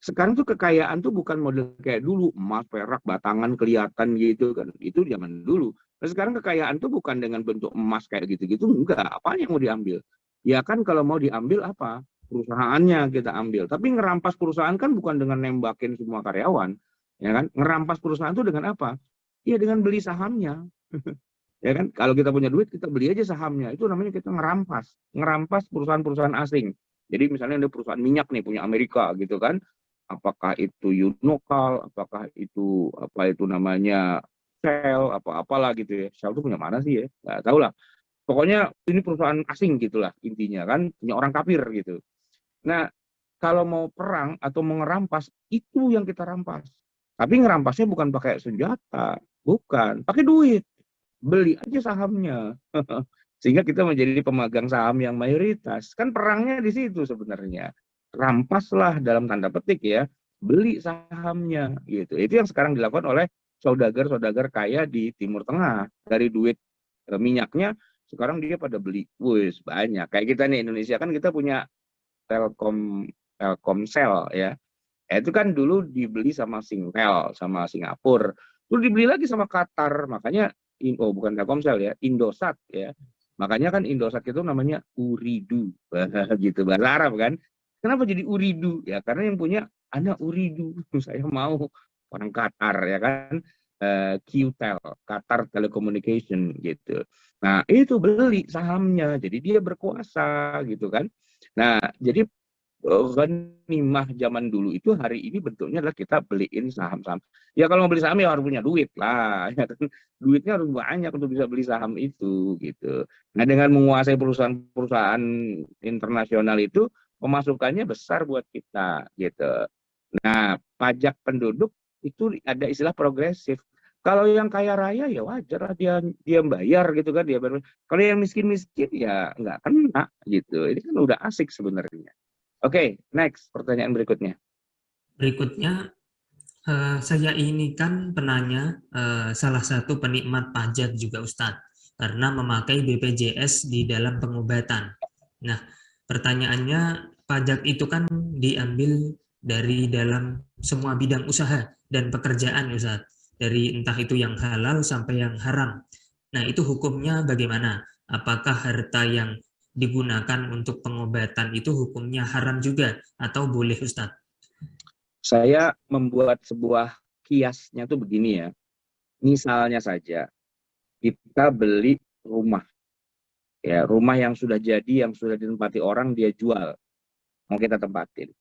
Sekarang tuh kekayaan tuh bukan model kayak dulu, emas, perak, batangan kelihatan gitu kan. Itu zaman dulu. Nah, sekarang kekayaan tuh bukan dengan bentuk emas kayak gitu-gitu, enggak. Apa yang mau diambil? Ya kan kalau mau diambil apa? Perusahaannya kita ambil. Tapi ngerampas perusahaan kan bukan dengan nembakin semua karyawan. Ya kan? Ngerampas perusahaan itu dengan apa? Ya dengan beli sahamnya. Ya kan? Kalau kita punya duit, kita beli aja sahamnya. Itu namanya kita ngerampas. Ngerampas perusahaan-perusahaan asing. Jadi misalnya ada perusahaan minyak nih punya Amerika gitu kan, apakah itu Yunokal, apakah itu apa itu namanya Shell, apa-apalah gitu ya. Shell itu punya mana sih ya? Nggak tahu lah. Pokoknya ini perusahaan asing gitulah intinya kan, punya orang kafir gitu. Nah, kalau mau perang atau mau ngerampas, itu yang kita rampas. Tapi ngerampasnya bukan pakai senjata, bukan, pakai duit. Beli aja sahamnya. Sehingga kita menjadi pemegang saham yang mayoritas. Kan perangnya di situ sebenarnya. Rampaslah dalam tanda petik ya, beli sahamnya gitu. Itu yang sekarang dilakukan oleh saudagar-saudagar kaya di Timur Tengah. Dari duit minyaknya sekarang dia pada beli. Wih, banyak. Kayak kita nih Indonesia kan kita punya Telkomsel ya. Itu kan dulu dibeli sama Singtel, sama Singapura. Terus dibeli lagi sama Qatar. Makanya, oh bukan Telkomsel ya, Indosat ya. Makanya kan Indosat itu namanya Uridu. Gitu, bahasa Arab kan. Kenapa jadi Uridu? Ya karena yang punya anak Uridu. Saya mau orang Qatar ya kan. QTEL, Qatar Telecommunication gitu. Nah itu beli sahamnya, jadi dia berkuasa gitu kan. Nah jadi ghanimah zaman dulu itu hari ini bentuknya adalah kita beliin saham-saham. Ya kalau mau beli saham ya harus punya duit lah, ya kan? Duitnya harus banyak untuk bisa beli saham itu gitu. Nah dengan menguasai perusahaan-perusahaan internasional itu pemasukannya besar buat kita gitu. Nah pajak penduduk itu ada istilah progresif. Kalau yang kaya raya ya wajar lah dia bayar gitu kan dia bayar. Kalau yang miskin-miskin ya nggak kena gitu. Ini kan udah asik sebenarnya. Oke, next pertanyaan berikutnya. Berikutnya, saya ini kan penanya salah satu penikmat pajak juga Ustadz, karena memakai BPJS di dalam pengobatan. Nah, pertanyaannya, pajak itu kan diambil dari dalam semua bidang usaha dan pekerjaan Ustadz, dari entah itu yang halal sampai yang haram. Nah, itu hukumnya bagaimana? Apakah harta yang digunakan untuk pengobatan itu hukumnya haram juga atau boleh Ustadz? Saya membuat sebuah kiasnya tuh begini ya. Misalnya saja kita beli rumah, ya rumah yang sudah jadi, yang sudah ditempati orang dia jual, mau kita tempatin.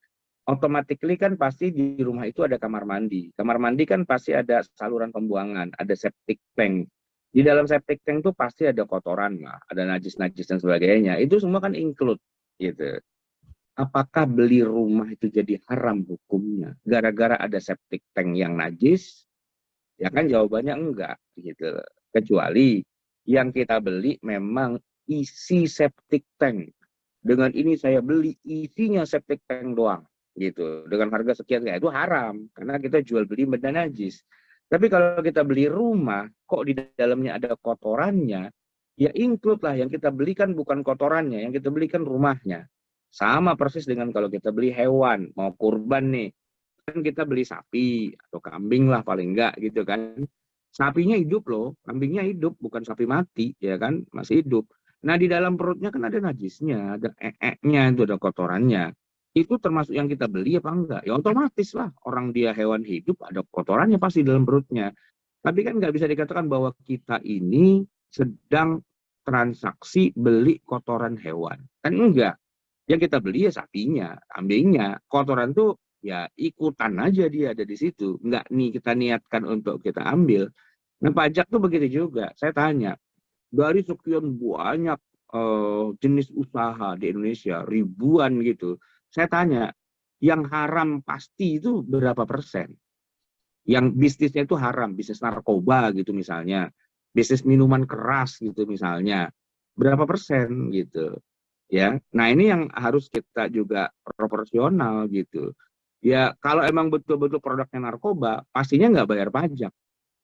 Automatically kan pasti di rumah itu ada kamar mandi. Kamar mandi kan pasti ada saluran pembuangan, ada septic tank. Di dalam septic tank tuh pasti ada kotoran lah, ada najis-najis dan sebagainya. Itu semua kan include gitu. Apakah beli rumah itu jadi haram hukumnya gara-gara ada septic tank yang najis? Ya kan jawabannya enggak gitu. Kecuali yang kita beli memang isi septic tank. Dengan ini saya beli isinya septic tank doang gitu. Dengan harga sekian kayak itu haram karena kita jual beli benda najis. Tapi kalau kita beli rumah kok di dalamnya ada kotorannya, ya include lah yang kita belikan bukan kotorannya, yang kita belikan rumahnya. Sama persis dengan kalau kita beli hewan, mau kurban nih, kan kita beli sapi atau kambing lah paling enggak gitu kan. Sapinya hidup loh, kambingnya hidup, bukan sapi mati, ya kan, masih hidup. Nah di dalam perutnya kan ada najisnya, ada nya itu ada kotorannya. Itu termasuk yang kita beli apa enggak? Ya otomatis lah, orang dia hewan hidup ada kotorannya pasti dalam perutnya. Tapi kan nggak bisa dikatakan bahwa kita ini sedang transaksi beli kotoran hewan. Kan enggak. Yang kita beli ya sapinya, kambingnya. Kotoran tuh ya ikutan aja dia ada di situ. Nggak nih kita niatkan untuk kita ambil. Nah pajak tuh begitu juga. Saya tanya, dari sekian banyak jenis usaha di Indonesia, ribuan gitu. Saya tanya, yang haram pasti itu berapa persen? Yang bisnisnya itu haram, bisnis narkoba gitu misalnya. Bisnis minuman keras gitu misalnya. Berapa persen gitu ya. Nah ini yang harus kita juga proporsional gitu. Ya kalau emang betul-betul produknya narkoba, pastinya nggak bayar pajak,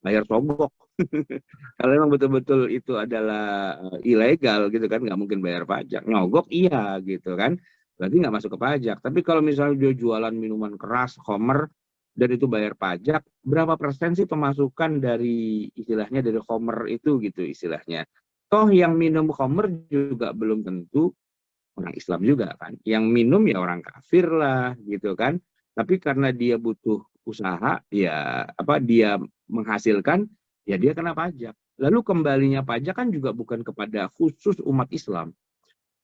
bayar sogok. Kalau emang betul-betul itu adalah ilegal gitu kan, nggak mungkin bayar pajak. Nyogok iya gitu kan. berarti nggak masuk ke pajak. Tapi kalau misalnya dia jualan minuman keras, khamr, dan itu bayar pajak, berapa persen sih pemasukan dari istilahnya dari khamr itu gitu istilahnya. Toh yang minum khamr juga belum tentu orang Islam juga kan. Yang minum ya orang kafir lah gitu kan. Tapi karena dia butuh usaha, ya apa dia menghasilkan, ya dia kena pajak. Lalu kembalinya pajak kan juga bukan kepada khusus umat Islam,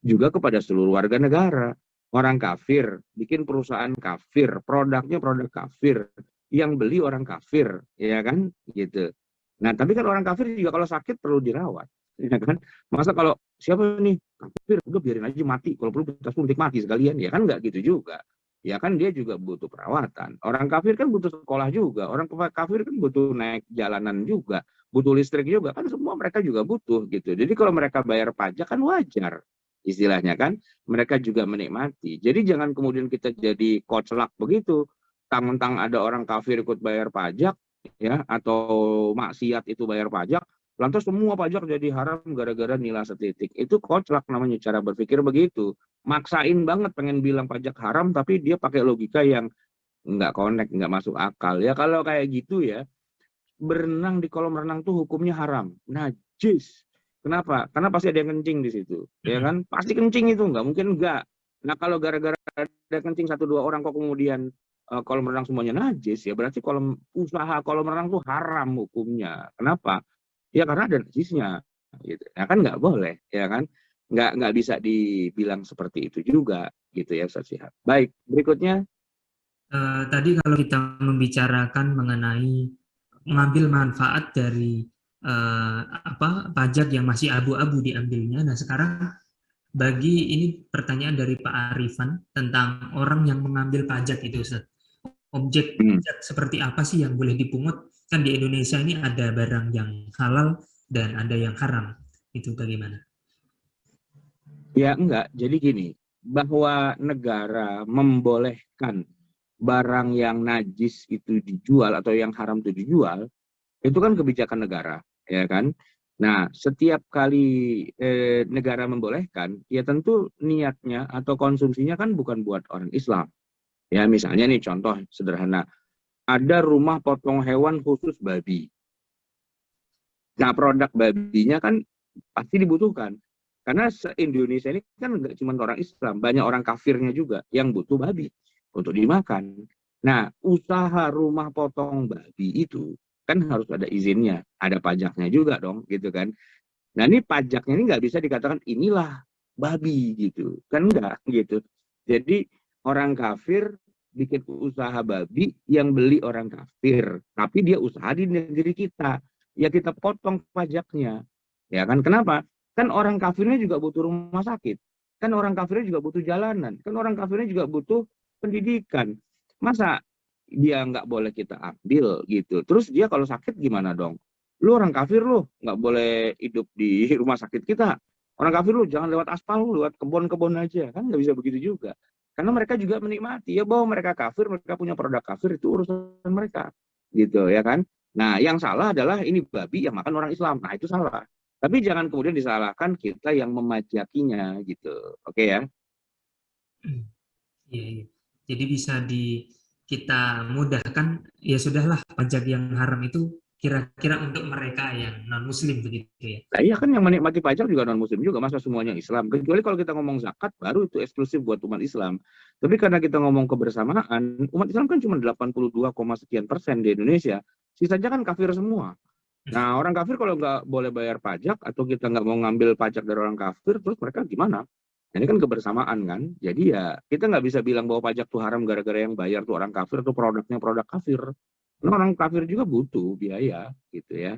juga kepada seluruh warga negara. Orang kafir, bikin perusahaan kafir, produknya produk kafir, yang beli orang kafir, ya kan, gitu. Nah, tapi kan orang kafir juga kalau sakit perlu dirawat, ya kan. Masa kalau siapa nih kafir, udah biarin aja mati, kalau perlu kita suntik mati sekalian, ya kan nggak gitu juga. Ya kan dia juga butuh perawatan. Orang kafir kan butuh sekolah juga, orang kafir kan butuh naik jalanan juga, butuh listrik juga, kan semua mereka juga butuh gitu. Jadi kalau mereka bayar pajak kan wajar istilahnya kan, mereka juga menikmati. Jadi jangan kemudian kita jadi koclak begitu, mentang-mentang ada orang kafir ikut bayar pajak, ya, atau maksiat itu bayar pajak, lantas semua pajak jadi haram gara-gara nilai setitik. Itu koclak namanya, cara berpikir begitu. Maksain banget pengen bilang pajak haram, tapi dia pakai logika yang nggak connect, nggak masuk akal. Ya kalau kayak gitu ya, berenang di kolam renang tuh hukumnya haram, najis. Kenapa? Karena pasti ada yang kencing di situ, ya kan? Pasti kencing itu, nggak mungkin enggak. Nah kalau gara-gara ada kencing satu dua orang kok kemudian kolam renang semuanya najis, ya berarti usaha kolam renang tuh haram hukumnya. Kenapa? Ya karena ada najisnya, gitu. Ya kan nggak boleh, ya kan? Nggak bisa dibilang seperti itu juga, gitu ya Ustaz Syihab. Baik, berikutnya. Tadi kalau kita membicarakan mengenai mengambil manfaat dari pajak yang masih abu-abu diambilnya. Nah, sekarang bagi ini pertanyaan dari Pak Arifan tentang orang yang mengambil pajak itu, Ustaz. Objek pajak seperti apa sih yang boleh dipungut? Kan di Indonesia ini ada barang yang halal dan ada yang haram. Itu bagaimana? Ya enggak, jadi gini, bahwa negara membolehkan barang yang najis itu dijual atau yang haram itu dijual, itu kan kebijakan negara, ya kan? Nah, setiap kali negara membolehkan, ya tentu niatnya atau konsumsinya kan bukan buat orang Islam. Ya, misalnya nih contoh sederhana, ada rumah potong hewan khusus babi. Nah, produk babinya kan pasti dibutuhkan. Karena se-Indonesia ini kan nggak cuma orang Islam, banyak orang kafirnya juga yang butuh babi untuk dimakan. Nah, usaha rumah potong babi itu kan harus ada izinnya, ada pajaknya juga dong, gitu kan. Nah, ini pajaknya ini nggak bisa dikatakan inilah babi gitu, kan enggak gitu. Jadi orang kafir bikin usaha babi yang beli orang kafir, tapi dia usaha di negeri kita, ya kita potong pajaknya, ya kan? Kenapa? Kan orang kafirnya juga butuh rumah sakit, kan orang kafirnya juga butuh jalanan, kan orang kafirnya juga butuh pendidikan. Masa dia nggak boleh kita ambil gitu? Terus dia kalau sakit gimana dong? Lu orang kafir lu nggak boleh hidup di rumah sakit kita. Orang kafir lu jangan lewat aspal, lu lewat kebun-kebun aja, kan nggak bisa begitu juga. Karena mereka juga menikmati, ya bahwa mereka kafir, mereka punya produk kafir, itu urusan mereka, gitu ya kan. Nah, yang salah adalah ini babi yang makan orang Islam, nah itu salah. Tapi jangan kemudian disalahkan kita yang memajakinya, gitu. Oke ya. Iya, iya. Jadi bisa kita mudahkan, ya sudahlah pajak yang haram itu kira-kira untuk mereka yang non-muslim begitu ya. Nah, iya kan yang menikmati pajak juga non-muslim juga, masa semuanya Islam. Kecuali kalau kita ngomong zakat, baru itu eksklusif buat umat Islam. Tapi karena kita ngomong kebersamaan, umat Islam kan cuma 82, sekian persen di Indonesia. Sisanya kan kafir semua. Nah, orang kafir kalau nggak boleh bayar pajak, atau kita nggak mau ngambil pajak dari orang kafir, terus mereka gimana? Ini kan kebersamaan kan. Jadi ya kita nggak bisa bilang bahwa pajak itu haram gara-gara yang bayar tuh orang kafir atau produknya produk kafir. Karena orang kafir juga butuh biaya gitu ya.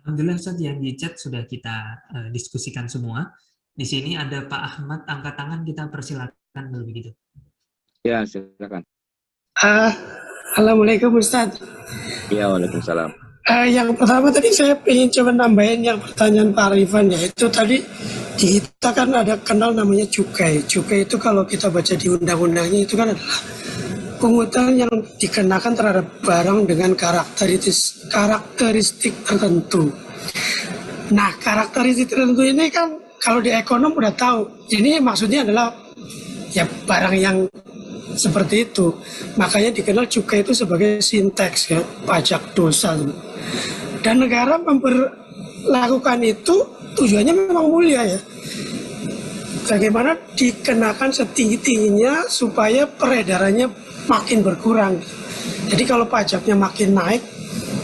Alhamdulillah Ustaz, yang di chat sudah kita diskusikan semua. Di sini ada Pak Ahmad angkat tangan, kita persilakan kalau begitu. Ya, silakan. Assalamualaikum Ustaz. Ya, waalaikumsalam. Yang pertama tadi saya ingin coba nambahin yang pertanyaan Pak Arifan, yaitu tadi di kita kan ada kenal namanya cukai. Cukai itu kalau kita baca di undang-undangnya itu kan adalah pungutan yang dikenakan terhadap barang dengan karakteristik tertentu. Nah, karakteristik tertentu ini kan kalau di ekonom udah tahu. Ini maksudnya adalah ya barang yang seperti itu. Makanya dikenal cukai itu sebagai sinteks ya, pajak dosa. Dan negara memperlakukan itu tujuannya memang mulia ya. Bagaimana dikenakan setinggi-tingginya supaya peredarannya makin berkurang. Jadi kalau pajaknya makin naik,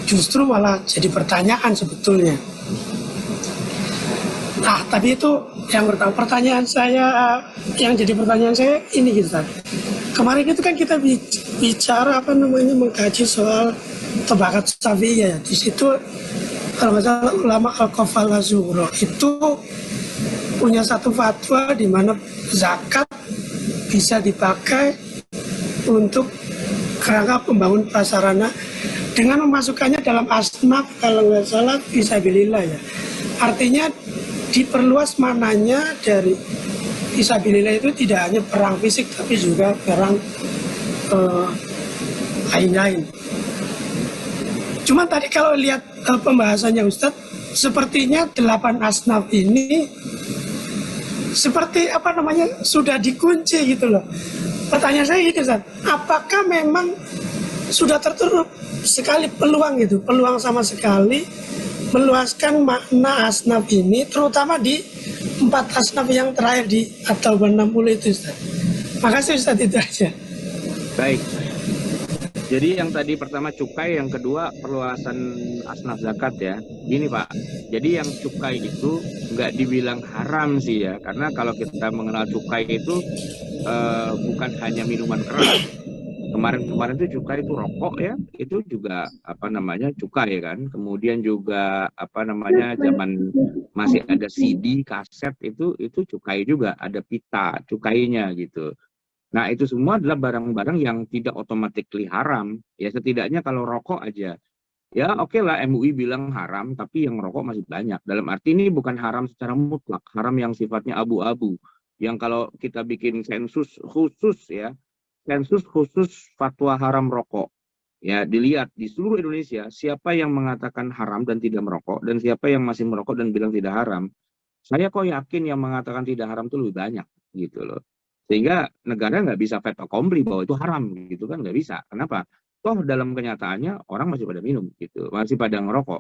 justru malah jadi pertanyaan sebetulnya. Nah, tapi itu yang pertama. Pertanyaan saya, yang jadi pertanyaan saya ini gitu tadi. Kemarin itu kan kita bicara mengkaji soal tabakat Syafi'iyah ya. Di situ kalau nggak salah ulama Al-Qafal Zuhro itu punya satu fatwa di mana zakat bisa dipakai untuk kerangka pembangun prasarana dengan memasukkannya dalam asnaf kalau nggak salah fisabilillah ya. Artinya diperluas mananya dari fisabilillah itu tidak hanya perang fisik tapi juga perang lain-lain. Cuma tadi kalau lihat pembahasannya Ustadz, sepertinya 8 asnaf ini seperti sudah dikunci gitu loh. Pertanyaan saya gitu Ustaz, apakah memang sudah tertutup sekali peluang sama sekali meluaskan makna asnaf ini, terutama di 4 asnaf yang terakhir di atau 60 itu Ustaz. Makasih Ustaz, itu aja. Baik. Jadi yang tadi pertama cukai, yang kedua perluasan asnaf zakat ya. Gini Pak, jadi yang cukai itu nggak dibilang haram sih ya, karena kalau kita mengenal cukai itu bukan hanya minuman keras. Kemarin itu cukai itu rokok ya, itu juga cukai kan. Kemudian juga zaman masih ada CD, kaset itu cukai juga, ada pita cukainya gitu. Nah, itu semua adalah barang-barang yang tidak otomatis haram. Ya, setidaknya kalau rokok aja. Ya, oke lah MUI bilang haram, tapi yang rokok masih banyak. Dalam arti ini bukan haram secara mutlak, haram yang sifatnya abu-abu. Yang kalau kita bikin sensus khusus ya, sensus khusus fatwa haram rokok. Ya, dilihat di seluruh Indonesia, siapa yang mengatakan haram dan tidak merokok, dan siapa yang masih merokok dan bilang tidak haram. Saya kok yakin yang mengatakan tidak haram itu lebih banyak, gitu loh. Sehingga negara nggak bisa fait accompli bahwa itu haram gitu kan, nggak bisa. Kenapa? Toh dalam kenyataannya orang masih pada minum gitu, masih pada ngerokok.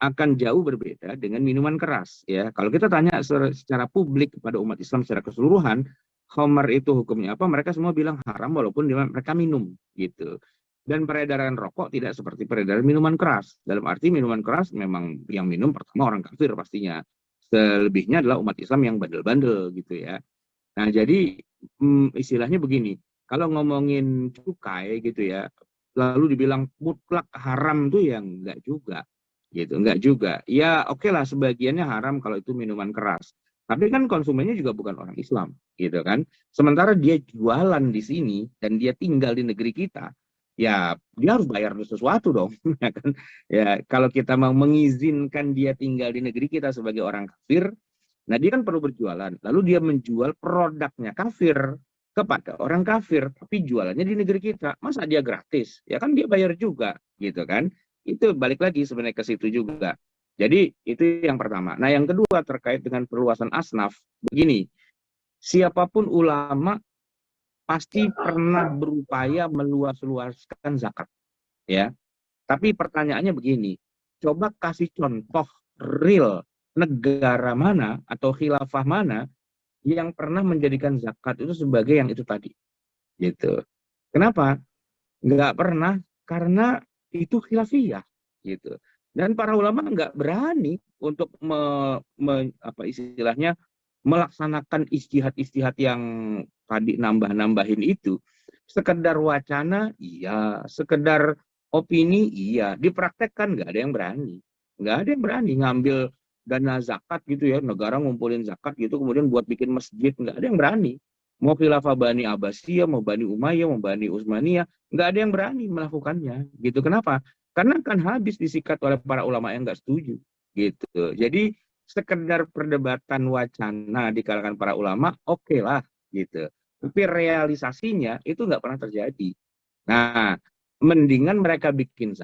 Akan jauh berbeda dengan minuman keras ya. Kalau kita tanya secara publik kepada umat Islam secara keseluruhan, khamar itu hukumnya apa? Mereka semua bilang haram walaupun mereka minum gitu. Dan peredaran rokok tidak seperti peredaran minuman keras. Dalam arti minuman keras memang yang minum pertama orang kafir pastinya. Selebihnya adalah umat Islam yang bandel-bandel gitu ya. Nah, jadi istilahnya begini, kalau ngomongin cukai gitu ya, lalu dibilang mutlak haram tuh yang enggak juga, gitu, enggak juga. Ya oke lah sebagiannya haram kalau itu minuman keras, tapi kan konsumennya juga bukan orang Islam, gitu kan. Sementara dia jualan di sini dan dia tinggal di negeri kita, ya dia harus bayar sesuatu dong, ya kan. Ya kalau kita mau mengizinkan dia tinggal di negeri kita sebagai orang kafir, nah dia kan perlu berjualan, lalu dia menjual produknya kafir kepada orang kafir, tapi jualannya di negeri kita, masa dia gratis? Ya kan dia bayar juga, gitu kan? Itu balik lagi sebenarnya ke situ juga. Jadi itu yang pertama. Nah yang kedua terkait dengan perluasan asnaf, begini, siapapun ulama pasti pernah berupaya meluas-luaskan zakat, ya. Tapi pertanyaannya begini, coba kasih contoh real negara mana atau khilafah mana yang pernah menjadikan zakat itu sebagai yang itu tadi, gitu. Kenapa? Nggak pernah, karena itu khilafiyah, gitu. Dan para ulama nggak berani untuk istilahnya melaksanakan istihad-istihad yang tadi nambah-nambahin itu. Sekedar wacana, iya. Sekedar opini, iya. Dipraktekkan nggak ada yang berani. Nggak ada yang berani ngambil dana zakat gitu ya, negara ngumpulin zakat gitu, kemudian buat bikin masjid, nggak ada yang berani. Mau khilafah Bani Abbasiyah, mau Bani Umayyah, mau Bani Utsmaniyah, nggak ada yang berani melakukannya. Gitu. Kenapa? Karena kan habis disikat oleh para ulama yang nggak setuju. Gitu. Jadi sekedar perdebatan wacana di kalangan para ulama, oke lah. Gitu. Tapi realisasinya itu nggak pernah terjadi. Nah, mendingan mereka bikin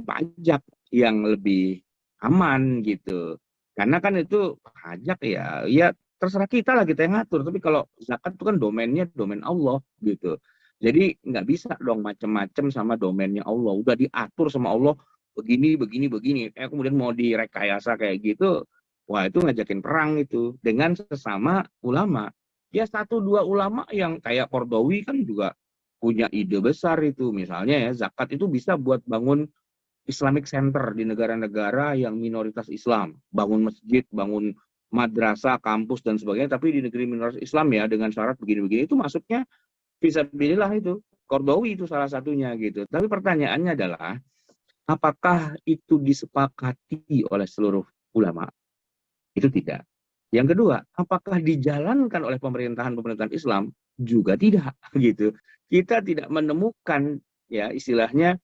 pajak yang lebih aman gitu. Karena kan itu pajak ya terserah kita lah, kita yang ngatur. Tapi kalau zakat itu kan domainnya domain Allah gitu. Jadi nggak bisa dong macem-macem sama domainnya Allah. Udah diatur sama Allah begini, begini, begini. Kemudian mau direkayasa kayak gitu, wah itu ngajakin perang itu dengan sesama ulama. Ya satu dua ulama yang kayak Kordowi kan juga punya ide besar itu. Misalnya ya zakat itu bisa buat bangun Islamic Center di negara-negara yang minoritas Islam, bangun masjid, bangun madrasah, kampus dan sebagainya, tapi di negeri minoritas Islam ya dengan syarat begini-begini itu masuknya fisabilillah itu. Kordowi itu salah satunya gitu. Tapi pertanyaannya adalah apakah itu disepakati oleh seluruh ulama? Itu tidak. Yang kedua, apakah dijalankan oleh pemerintahan Islam? Juga tidak gitu. Kita tidak menemukan ya istilahnya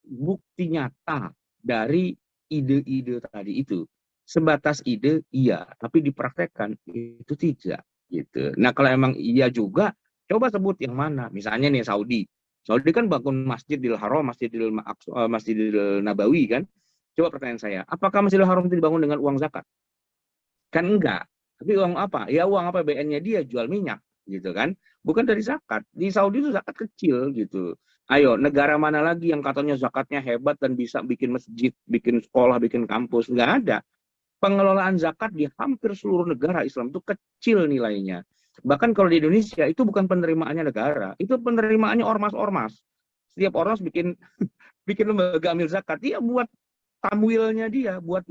bukti nyata dari ide-ide tadi itu. Sebatas ide iya, tapi dipraktekkan itu tidak gitu. Nah, kalau emang iya juga, coba sebut yang mana. Misalnya nih Saudi. Saudi kan bangun Masjidil Haram, Masjidil Nabawi kan. Coba pertanyaan saya, apakah Masjidil Haram itu dibangun dengan uang zakat? Kan enggak. Tapi uang apa? Ya uang apa, BN-nya dia jual minyak gitu kan. Bukan dari zakat. Di Saudi itu zakat kecil gitu. Ayo, negara mana lagi yang katanya zakatnya hebat dan bisa bikin masjid, bikin sekolah, bikin kampus? Enggak ada. Pengelolaan zakat di hampir seluruh negara Islam itu kecil nilainya. Bahkan kalau di Indonesia itu bukan penerimaannya negara, itu penerimaannya ormas-ormas. Setiap ormas bikin bikin lembaga amil zakat, dia buat tamwilnya dia, buat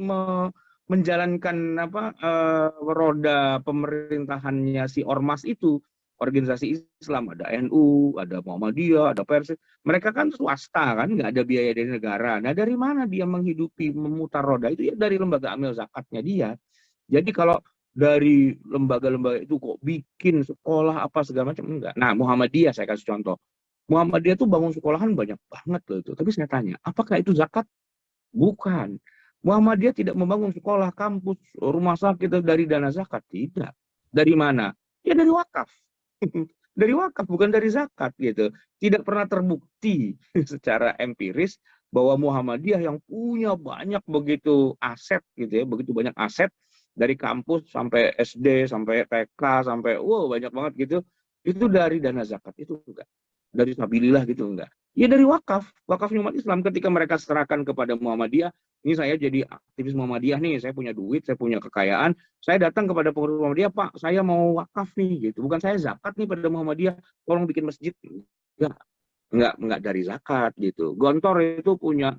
menjalankan roda pemerintahannya si ormas itu. Organisasi Islam ada NU, ada Muhammadiyah, ada Persis. Mereka kan swasta kan, nggak ada biaya dari negara. Nah dari mana dia menghidupi, memutar roda itu ya dari lembaga amil zakatnya dia. Jadi kalau dari lembaga-lembaga itu kok bikin sekolah apa segala macam, enggak. Nah Muhammadiyah saya kasih contoh. Muhammadiyah tuh bangun sekolahan banyak banget loh itu. Tapi saya tanya, apakah itu zakat? Bukan. Muhammadiyah tidak membangun sekolah, kampus, rumah sakit dari dana zakat. Tidak. Dari mana? Ya dari wakaf. Dari wakaf, bukan dari zakat gitu. Tidak pernah terbukti secara empiris bahwa Muhammadiyah yang punya banyak begitu aset gitu ya, begitu banyak aset dari kampus sampai SD, sampai TK, sampai banyak banget gitu, itu dari dana zakat, itu enggak. Dari sabilillah gitu enggak. Ya dari wakafnya umat Islam ketika mereka serahkan kepada Muhammadiyah, ini saya jadi aktivis Muhammadiyah nih, saya punya duit, saya punya kekayaan, saya datang kepada pengurus Muhammadiyah, Pak, saya mau wakaf nih gitu. Bukan saya zakat nih pada Muhammadiyah, tolong bikin masjid. Enggak dari zakat gitu. Gontor itu punya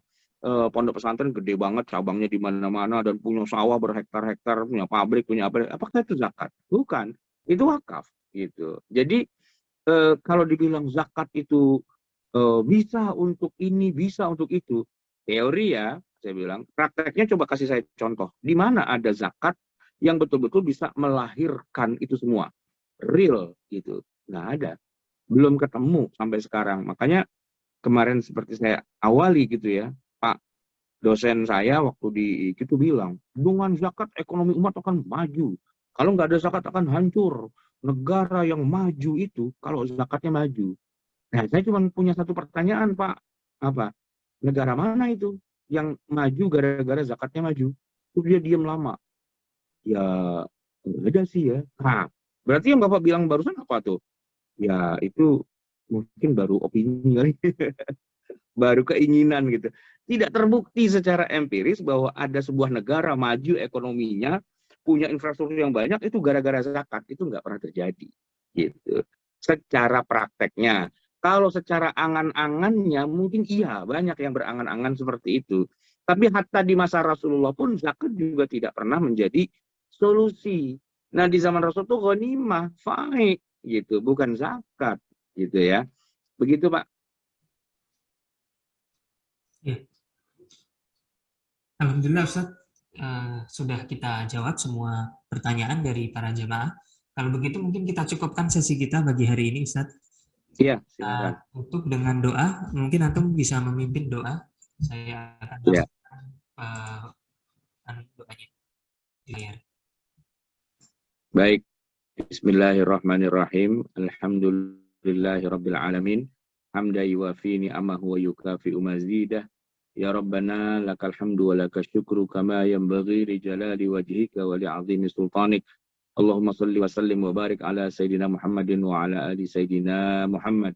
pondok pesantren gede banget, cabangnya di mana-mana dan punya sawah berhektar-hektar, punya pabrik, punya apa? Apakah itu zakat? Bukan. Itu wakaf gitu. Jadi kalau dibilang zakat itu bisa untuk ini, bisa untuk itu, teori ya, saya bilang, prakteknya coba kasih saya contoh. Di mana ada zakat yang betul-betul bisa melahirkan itu semua? Real gitu. Nggak ada. Belum ketemu sampai sekarang. Makanya kemarin seperti saya awali gitu ya, Pak dosen saya waktu di itu bilang, dengan zakat ekonomi umat akan maju. Kalau nggak ada zakat akan hancur. Negara yang maju itu kalau zakatnya maju. Nah, saya cuma punya satu pertanyaan, Pak. Apa? Negara mana itu yang maju gara-gara zakatnya maju? Terus dia diam lama. Ya, nggak ada sih ya. Nah, berarti yang Bapak bilang barusan apa tuh? Ya, itu mungkin baru opini kali. Baru keinginan gitu. Tidak terbukti secara empiris bahwa ada sebuah negara maju ekonominya, punya infrastruktur yang banyak, itu gara-gara zakat. Itu nggak pernah terjadi. Gitu. Secara prakteknya. Kalau secara angan-angannya mungkin iya, banyak yang berangan-angan seperti itu. Tapi hatta di masa Rasulullah pun zakat juga tidak pernah menjadi solusi. Nah di zaman Rasul itu ghanimah, faik gitu, bukan zakat gitu ya. Begitu Pak. Ya. Alhamdulillah Ustaz, sudah kita jawab semua pertanyaan dari para jemaah. Kalau begitu mungkin kita cukupkan sesi kita bagi hari ini Ustaz. Iya, silakan. Tutup dengan doa, mungkin Antum bisa memimpin doa. Saya akan doanya di layar. Baik. Bismillahirrahmanirrahim. Alhamdulillahirabbil alamin. Hamda yuwafi ni'amahu wa yukafi'u mazidah. Ya Rabbana lakal hamdu wa lakal syukru kama yanbaghi li jalali wajhika wa li 'azimi sultanik. Allahumma salli wa sallim wa barik ala Sayyidina Muhammadin wa ala ali Sayyidina Muhammad.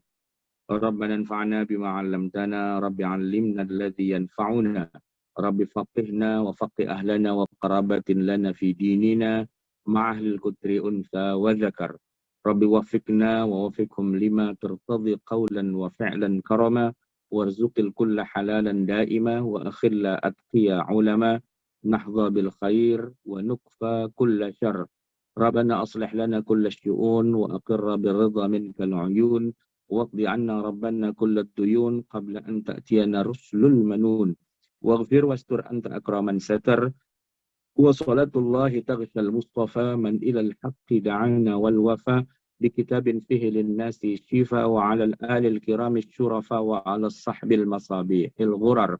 Rabbana anfa'na bima 'allamtana, Rabbi 'allimna alladhi yanfa'una, Rabbi faqihna wa faqih ahlana wa qarabatin lana fi dinina ma'ahlil kutri unsa wa zakar. Rabbi wafiqna wa wafiqhum lima tertadhi qawlan wa fi'lan karama, warzuqil kulla halalan daima wa akhilla atqiya ulama, nahdha bil khair wa nukfa kulla syarr. Rabbana aslih lana kulla syu'un wa aqirra birridha minkal uyun, waqdi anna rabbana kulla duyun qabla an ta'tiyana rusulul manun. Waghfir wastur anta akraman satar, wa salatullahi taghshal mustafa man ilal haqqi da'ana wal wafa, بكتاب فيه للناس شفاء وعلى الآل الكرام الشرفاء وعلى الصحب المصابيح الغرر.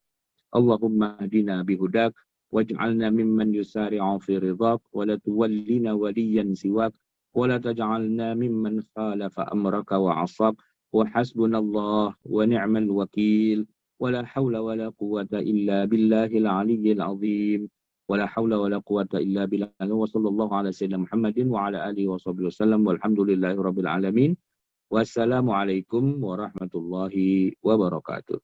اللهم اهدنا بهداك واجعلنا ممن يسارع في رضاك ولا تولنا وليا سواك ولا تجعلنا ممن خالف أمرك وعصاك وحسبنا الله ونعم الوكيل ولا حول ولا قوة إلا بالله العلي العظيم ولا حول ولا قوة إلا بالله وصلى الله على سيدنا محمد وعلى آله وصحبه وسلم والحمد لله رب العالمين والسلام عليكم ورحمة الله وبركاته.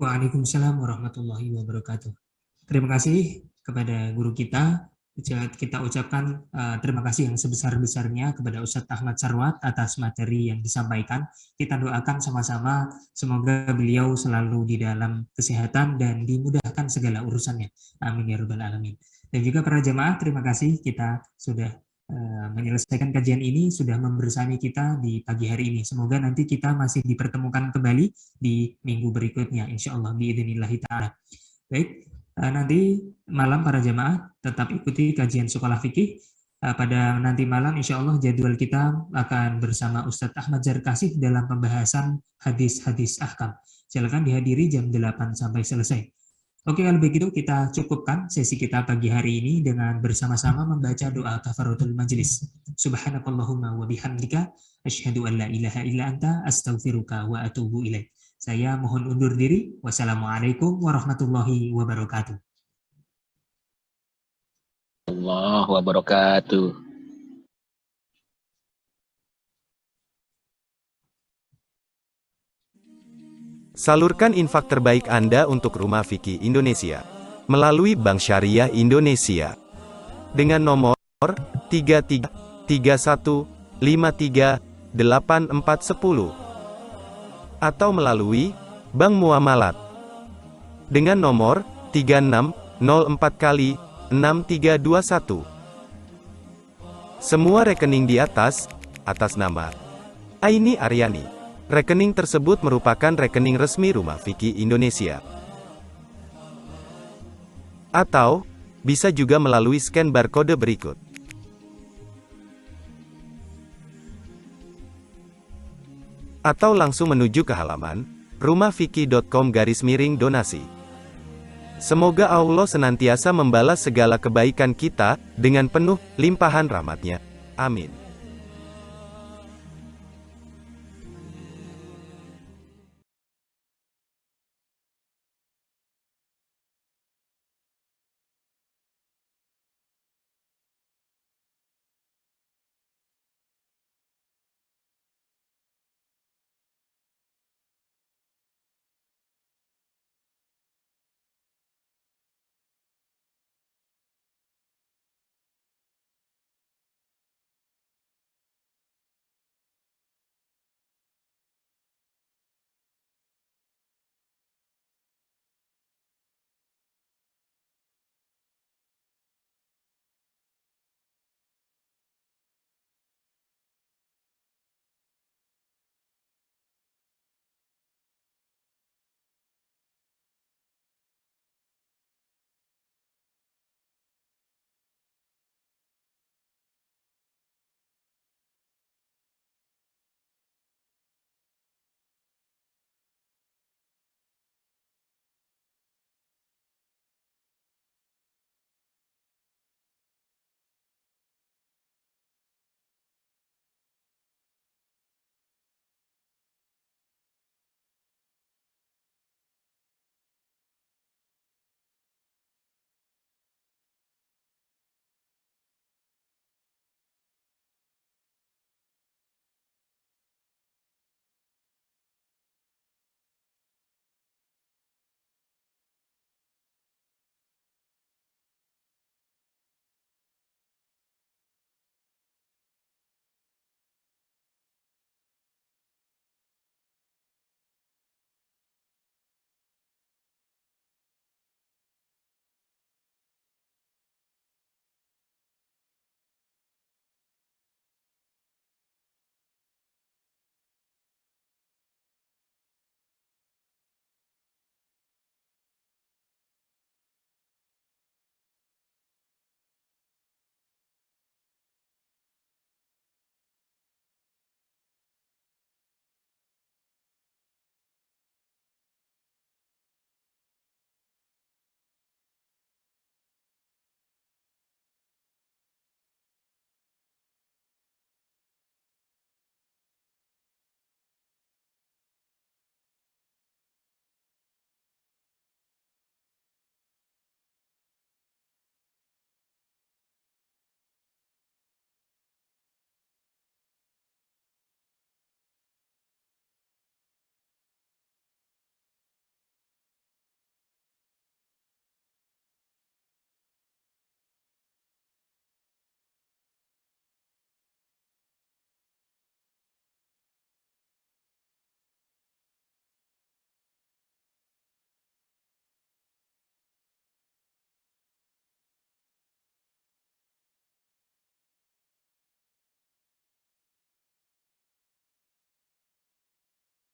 Waalaikumsalam warahmatullahi wabarakatuh. Terima kasih kepada guru kita. Kita ucapkan terima kasih yang sebesar-besarnya kepada Ustadz Ahmad Sarwat atas materi yang disampaikan. Kita doakan sama-sama semoga beliau selalu di dalam kesehatan dan dimudahkan segala urusannya. Amin ya rabbal alamin. Dan juga para jemaah, terima kasih kita sudah menyelesaikan kajian ini, sudah membersami kita di pagi hari ini. Semoga nanti kita masih dipertemukan kembali di minggu berikutnya, insya Allah biidznillah ta'ala. Baik. Nanti malam para jemaah tetap ikuti kajian sekolah fikih. Pada nanti malam insya Allah jadwal kita akan bersama Ustadz Ahmad Zarkasih dalam pembahasan hadis-hadis ahkam. Silakan dihadiri jam 8 sampai selesai. Oke, kalau begitu kita cukupkan sesi kita pagi hari ini dengan bersama-sama membaca doa kafaratul majlis. Subhanakallahumma wa bihamdika asyhadu an la ilaha illa anta astaghfiruka wa atubu ilaik. Saya mohon undur diri. Wassalamualaikum warahmatullahi wabarakatuh. Allah wabarakatuh. Salurkan infak terbaik Anda untuk Rumah Fikih Indonesia melalui Bank Syariah Indonesia dengan nomor 3331538410 atau melalui Bank Muamalat dengan nomor 3604 Semua rekening di atas nama Aini Aryani. Rekening tersebut merupakan rekening resmi Rumah Fikih Indonesia. Atau bisa juga melalui scan barcode berikut. Atau langsung menuju ke halaman rumahfikih.com/donasi. Semoga Allah senantiasa membalas segala kebaikan kita dengan penuh limpahan rahmat-Nya. Amin.